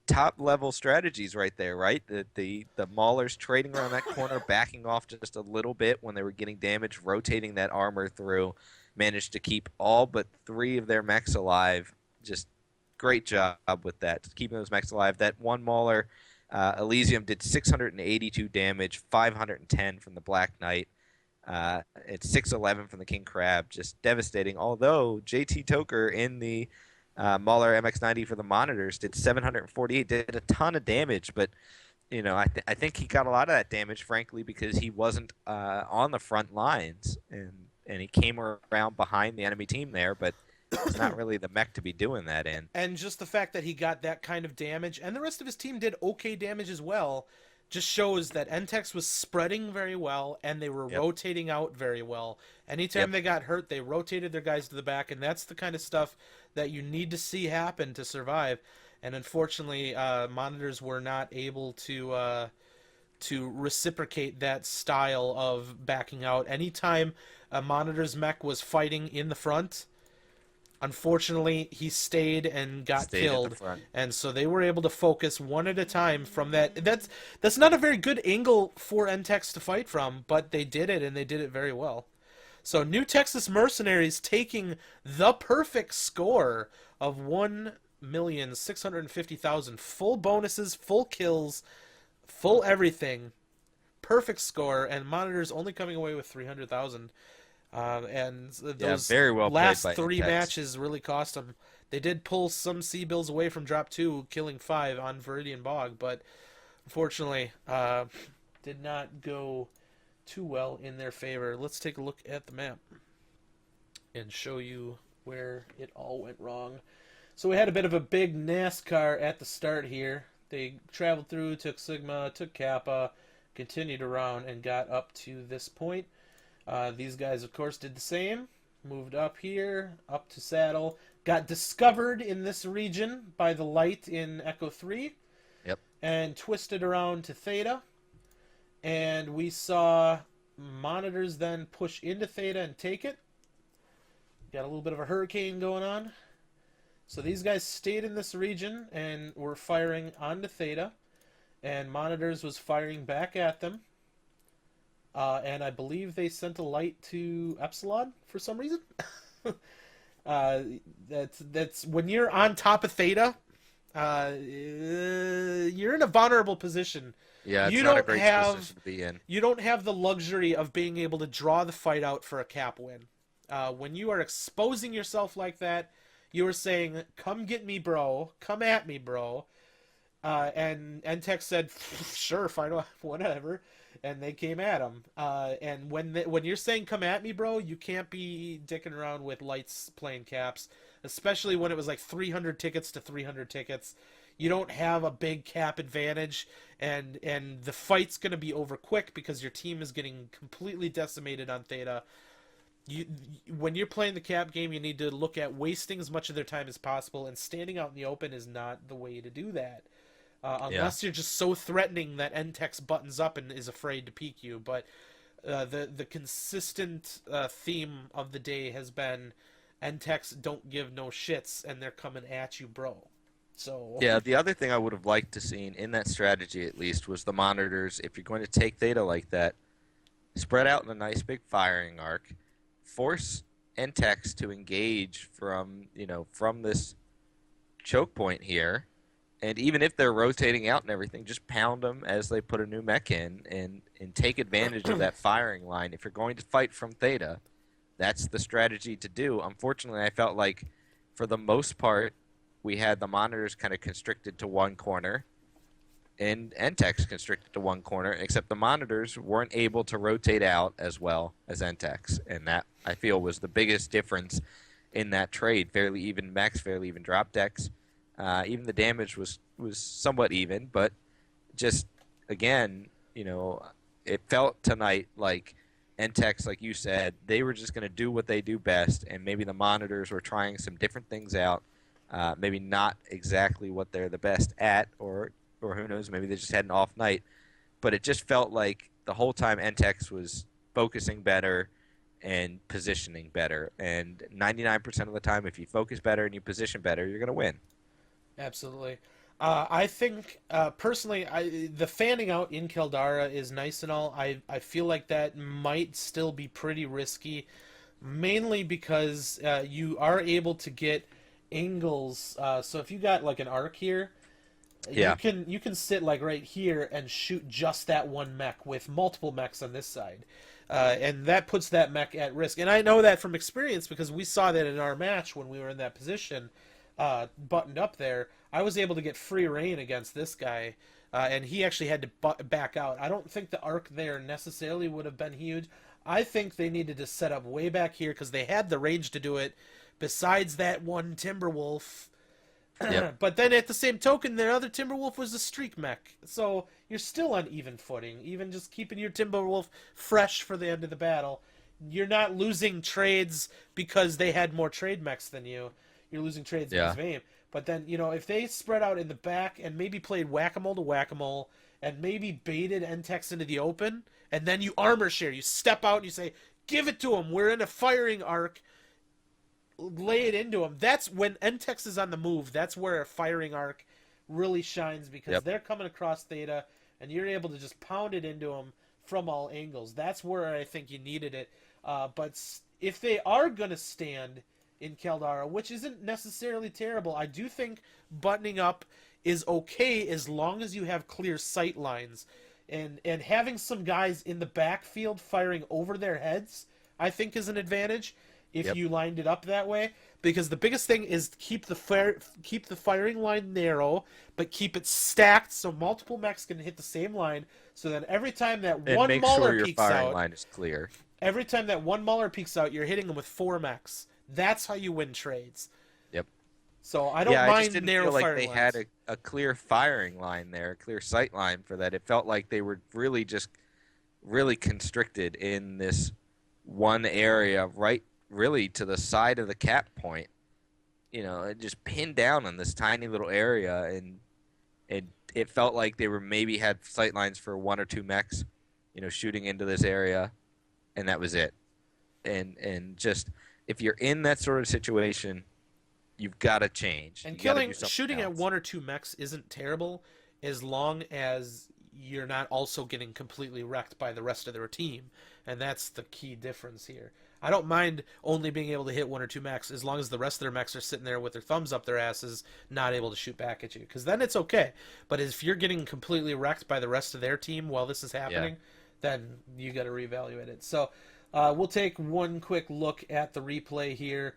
top-level strategies right there, right? The Maulers trading around that corner, backing off just a little bit when they were getting damaged, rotating that armor through, managed to keep all but 3 of their mechs alive. Just great job with that, keeping those mechs alive. That one Mauler, Elysium, did 682 damage, 510 from the Black Knight. It's 611 from the King Crab, just devastating. Although JT Toker in the Mauler MX90 for the Monitors did 748, did a ton of damage, but you know, I think he got a lot of that damage, frankly, because he wasn't on the front lines, and he came around behind the enemy team there, but it's not really the mech to be doing that in. And just the fact that he got that kind of damage, and the rest of his team did okay damage as well, just shows that NTEX was spreading very well, and they were rotating out very well. Anytime they got hurt, they rotated their guys to the back, and that's the kind of stuff that you need to see happen to survive. And unfortunately, Monitors were not able to reciprocate that style of backing out. Anytime a Monitor's mech was fighting in the front, unfortunately, he stayed and got killed, and so they were able to focus one at a time from that. That's not a very good angle for NTEX to fight from, but they did it, and they did it very well. So New Texas Mercenaries taking the perfect score of 1,650,000. Full bonuses, full kills, full everything. Perfect score, and Monitors only coming away with 300,000. And those very well last played by 3 NTEX. matches really cost them. They did pull some C-bills away from drop 2, killing 5 on Viridian Bog, but unfortunately did not go too well in their favor. Let's take a look at the map and show you where it all went wrong. So we had a bit of a big NASCAR at the start here. They traveled through, took Sigma, took Kappa, continued around, and got up to this point. These guys, of course, did the same. Moved up here, up to Saddle. Got discovered in this region by the light in Echo 3. Yep. And twisted around to Theta. And we saw Monitors then push into Theta and take it. Got a little bit of a hurricane going on. So these guys stayed in this region and were firing onto Theta. And Monitors was firing back at them. And I believe they sent a light to Epsilon for some reason. That's when you're on top of Theta, you're in a vulnerable position. Yeah, it's you not a don't great have position to be in. you don't have the luxury of being able to draw the fight out for a cap win. When you are exposing yourself like that, you are saying, "Come get me, bro. Come at me, bro." And NTEX said, "Sure, fine, whatever." And they came at him. And when you're saying "come at me, bro," you can't be dicking around with lights playing caps, especially when it was like 300 tickets to 300 tickets. You don't have a big cap advantage, and the fight's going to be over quick because your team is getting completely decimated on Theta. When you're playing the cap game, you need to look at wasting as much of their time as possible, and standing out in the open is not the way to do that. Unless you're just so threatening that NTEX buttons up and is afraid to peek you. But the consistent theme of the day has been NTEX don't give no shits, and they're coming at you, bro. So yeah, the other thing I would have liked to seen in that strategy at least was the Monitors. If you're going to take Theta like that, spread out in a nice big firing arc, force NTEX to engage from this choke point here. And even if they're rotating out and everything, just pound them as they put a new mech in and take advantage of that firing line. If you're going to fight from Theta, that's the strategy to do. Unfortunately, I felt like for the most part, we had the monitors kind of constricted to one corner and NTEX constricted to one corner, except the monitors weren't able to rotate out as well as NTEX. And that, I feel, was the biggest difference in that trade. Fairly even mechs, fairly even drop decks. Even the damage was somewhat even, but just, again, you know, it felt tonight like NTEX, like you said, they were just going to do what they do best, and maybe the monitors were trying some different things out, maybe not exactly what they're the best at, or who knows, maybe they just had an off night, but it just felt like the whole time NTEX was focusing better and positioning better, and 99% of the time, if you focus better and you position better, you're going to win. Absolutely. I think, personally, the fanning out in Caldara is nice and all. I feel like that might still be pretty risky, mainly because you are able to get angles. So if you got like an arc here, Yeah. you can sit like right here and shoot just that one mech with multiple mechs on this side. And that puts that mech at risk. And I know that from experience because we saw that in our match when we were in that position. Buttoned up there, I was able to get free reign against this guy, and he actually had to back out. I don't think the arc there necessarily would have been huge. I think they needed to set up way back here because they had the range to do it, besides that one Timberwolf. Yep. But then at the same token, their other Timberwolf was a streak mech. So you're still on even footing, even just keeping your Timberwolf fresh for the end of the battle. You're not losing trades because they had more trade mechs than you. You're losing trades because of aim. But then, you know, if they spread out in the back and maybe played whack-a-mole to whack-a-mole and maybe baited NTEX into the open, and then you armor share, you step out and you say, give it to them, we're in a firing arc, lay it into them. That's when NTEX is on the move. That's where a firing arc really shines because they're coming across Theta and you're able to just pound it into them from all angles. That's where I think you needed it. But if they are going to stand in Caldara, which isn't necessarily terrible, I do think buttoning up is okay as long as you have clear sight lines. And having some guys in the backfield firing over their heads, I think is an advantage if you lined it up that way. Because the biggest thing is keep the firing line narrow, but keep it stacked so multiple mechs can hit the same line. So that every time that one Mauler peeks out, firing line is clear. Every time that one Mauler peeks out, you're hitting them with 4 mechs. That's how you win trades. Yep. So I don't I mind just didn't narrow feel like firing they lines. had a clear firing line there, a clear sight line for that. It felt like they were really just really constricted in this one area, right, really to the side of the cap point. You know, it just pinned down on this tiny little area, and it felt like they were maybe had sight lines for 1 or 2 mechs, you know, shooting into this area, and that was it. And just if you're in that sort of situation, you've got to change. And shooting else. at 1 or 2 mechs isn't terrible as long as you're not also getting completely wrecked by the rest of their team. And that's the key difference here. I don't mind only being able to hit 1 or 2 mechs as long as the rest of their mechs are sitting there with their thumbs up their asses, not able to shoot back at you. Because then it's okay. But if you're getting completely wrecked by the rest of their team while this is happening, then you got to reevaluate it. So we'll take one quick look at the replay here,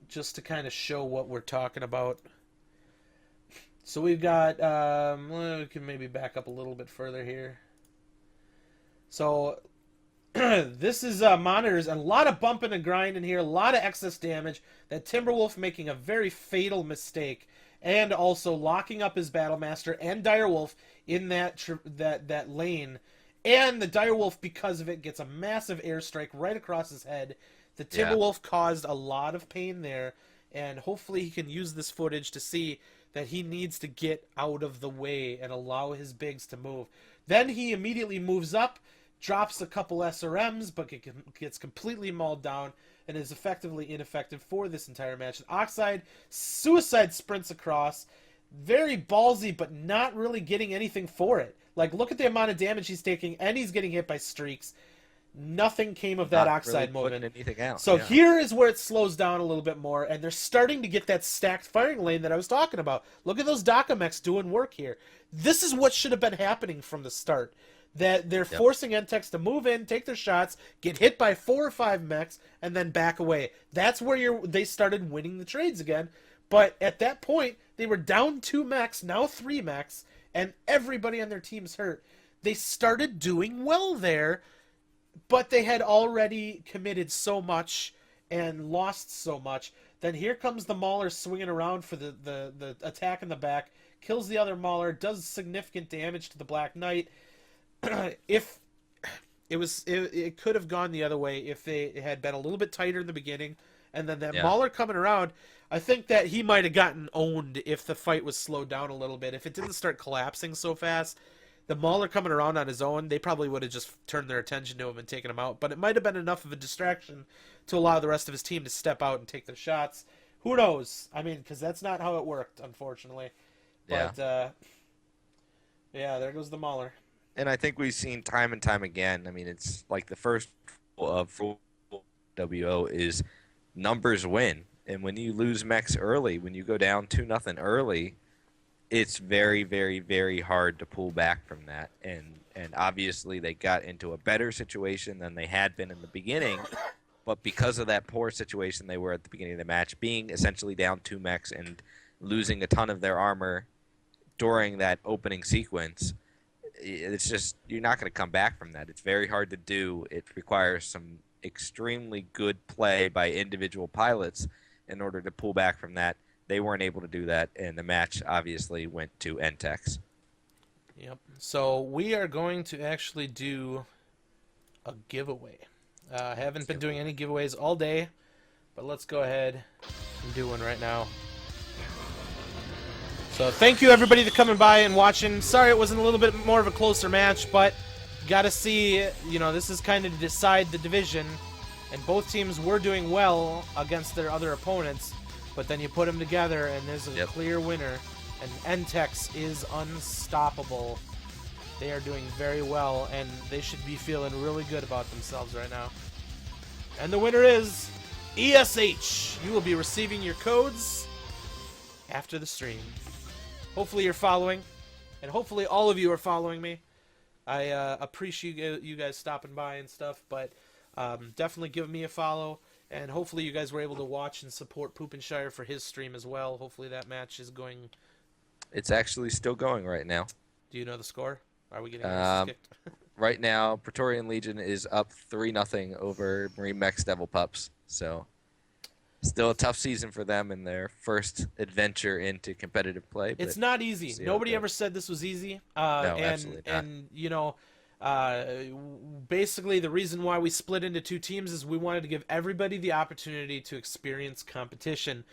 just to kind of show what we're talking about. So we've got, we can maybe back up a little bit further here. So this is monitors, and a lot of bumping and grinding here, a lot of excess damage. That Timberwolf making a very fatal mistake, and also locking up his Battlemaster and Direwolf in that lane. And the Direwolf, because of it, gets a massive airstrike right across his head. The Timberwolf caused a lot of pain there, and hopefully he can use this footage to see that he needs to get out of the way and allow his bigs to move. Then he immediately moves up, drops a couple SRMs, but gets completely mauled down and is effectively ineffective for this entire match. Oxide suicide sprints across, very ballsy, but not really getting anything for it. Like, look at the amount of damage he's taking, and he's getting hit by streaks. Nothing came of that Not oxide really putting movement. anything out. So yeah. here is where it slows down a little bit more, and they're starting to get that stacked firing lane that I was talking about. Look at those DACA mechs doing work here. This is what should have been happening from the start. That they're forcing NTEX to move in, take their shots, get hit by 4 or 5 mechs, and then back away. That's where they started winning the trades again. But at that point, they were down 2 mechs, now 3 mechs, and everybody on their team's hurt. They started doing well there, but they had already committed so much and lost so much. Then here comes the Mauler swinging around for the attack in the back, kills the other Mauler, does significant damage to the Black Knight. If it could have gone the other way if they had been a little bit tighter in the beginning, and then that Mauler coming around, I think that he might have gotten owned if the fight was slowed down a little bit. If it didn't start collapsing so fast, the Mauler coming around on his own, they probably would have just turned their attention to him and taken him out. But it might have been enough of a distraction to allow the rest of his team to step out and take their shots. Who knows? I mean, because that's not how it worked, unfortunately. But, there goes the Mauler. And I think we've seen time and time again. I mean, it's like the first of WO is numbers win. And when you lose mechs early, when you go down 2-0 early, it's very, very, very hard to pull back from that. And obviously they got into a better situation than they had been in the beginning. But because of that poor situation they were at the beginning of the match, being essentially down 2 mechs and losing a ton of their armor during that opening sequence, it's just, you're not going to come back from that. It's very hard to do. It requires some extremely good play by individual pilots in order to pull back from that. They weren't able to do that, and the match obviously went to NTEX. Yep. So we are going to actually do a giveaway. Haven't been doing any giveaways all day, but let's go ahead and do one right now. So thank you everybody for coming by and watching. Sorry it wasn't a little bit more of a closer match, but got to see, this is kind of to decide the division, and both teams were doing well against their other opponents, but then you put them together and there's a clear winner, and NTEX is unstoppable. They are doing very well, and they should be feeling really good about themselves right now. And the winner is ESH. You will be receiving your codes after the stream. Hopefully you're following, and hopefully all of you are following me. I appreciate you guys stopping by and stuff, but definitely give me a follow, and hopefully you guys were able to watch and support Poopinshire for his stream as well. Hopefully that match is going... It's actually still going right now. Do you know the score? Are we getting kicked? Right now, Praetorian Legion is up 3-0 over Marine Mechs Devil Pups, so... Still a tough season for them in their first adventure into competitive play. But it's not easy. Nobody ever said this was easy. No, absolutely not. And basically the reason why we split into 2 teams is we wanted to give everybody the opportunity to experience competition.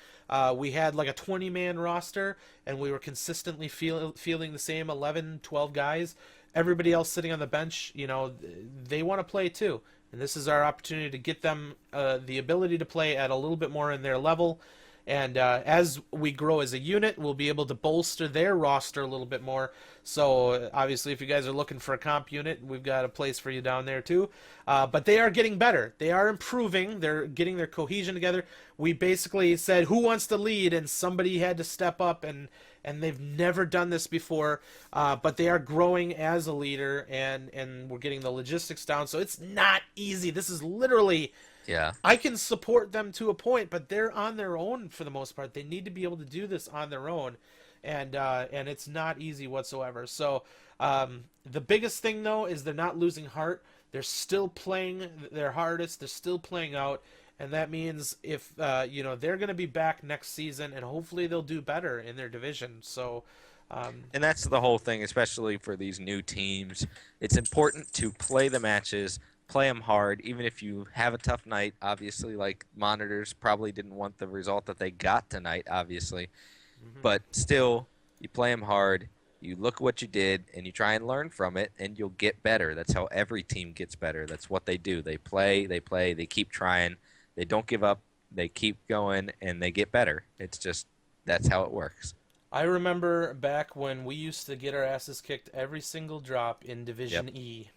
We had like a 20-man roster, and we were consistently fielding the same 11, 12 guys. Everybody else sitting on the bench, they want to play too. And this is our opportunity to get them the ability to play at a little bit more in their level. And as we grow as a unit, we'll be able to bolster their roster a little bit more. So obviously, if you guys are looking for a comp unit, we've got a place for you down there too. But they are getting better. They are improving. They're getting their cohesion together. We basically said, who wants to lead? And somebody had to step up, and they've never done this before. But they are growing as a leader, and we're getting the logistics down. So it's not easy. This is literally... Yeah. I can support them to a point, but they're on their own for the most part. They need to be able to do this on their own, and it's not easy whatsoever. So the biggest thing, though, is they're not losing heart. They're still playing their hardest. They're still playing out, and that means if they're going to be back next season, and hopefully they'll do better in their division. So. And that's the whole thing, especially for these new teams. It's important to play the matches. Play them hard, even if you have a tough night. Obviously, like, Monitors probably didn't want the result that they got tonight, obviously. Mm-hmm. But still, you play them hard, you look at what you did, and you try and learn from it, and you'll get better. That's how every team gets better. That's what they do. They play, they keep trying. They don't give up. They keep going, and they get better. It's just, that's how it works. I remember back when we used to get our asses kicked every single drop in Division E.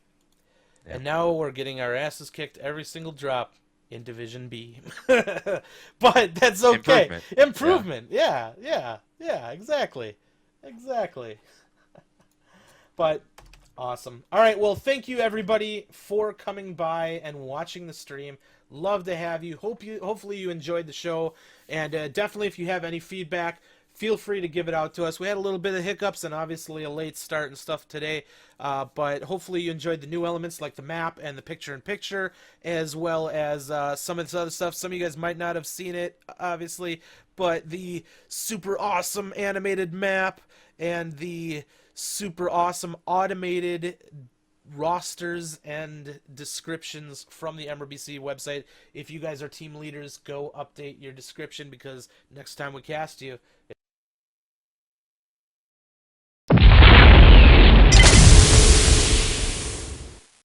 And now we're getting our asses kicked every single drop in Division B. But that's okay. Improvement. Yeah, exactly. But awesome. All right, well, thank you everybody for coming by and watching the stream. Love to have you. Hopefully you enjoyed the show, and definitely if you have any feedback, feel free to give it out to us. We had a little bit of hiccups and obviously a late start and stuff today, but hopefully you enjoyed the new elements like the map and the picture-in-picture, as well as some of this other stuff. Some of you guys might not have seen it, obviously, but the super awesome animated map and the super awesome automated rosters and descriptions from the MRBC website. If you guys are team leaders, go update your description, because next time we cast you,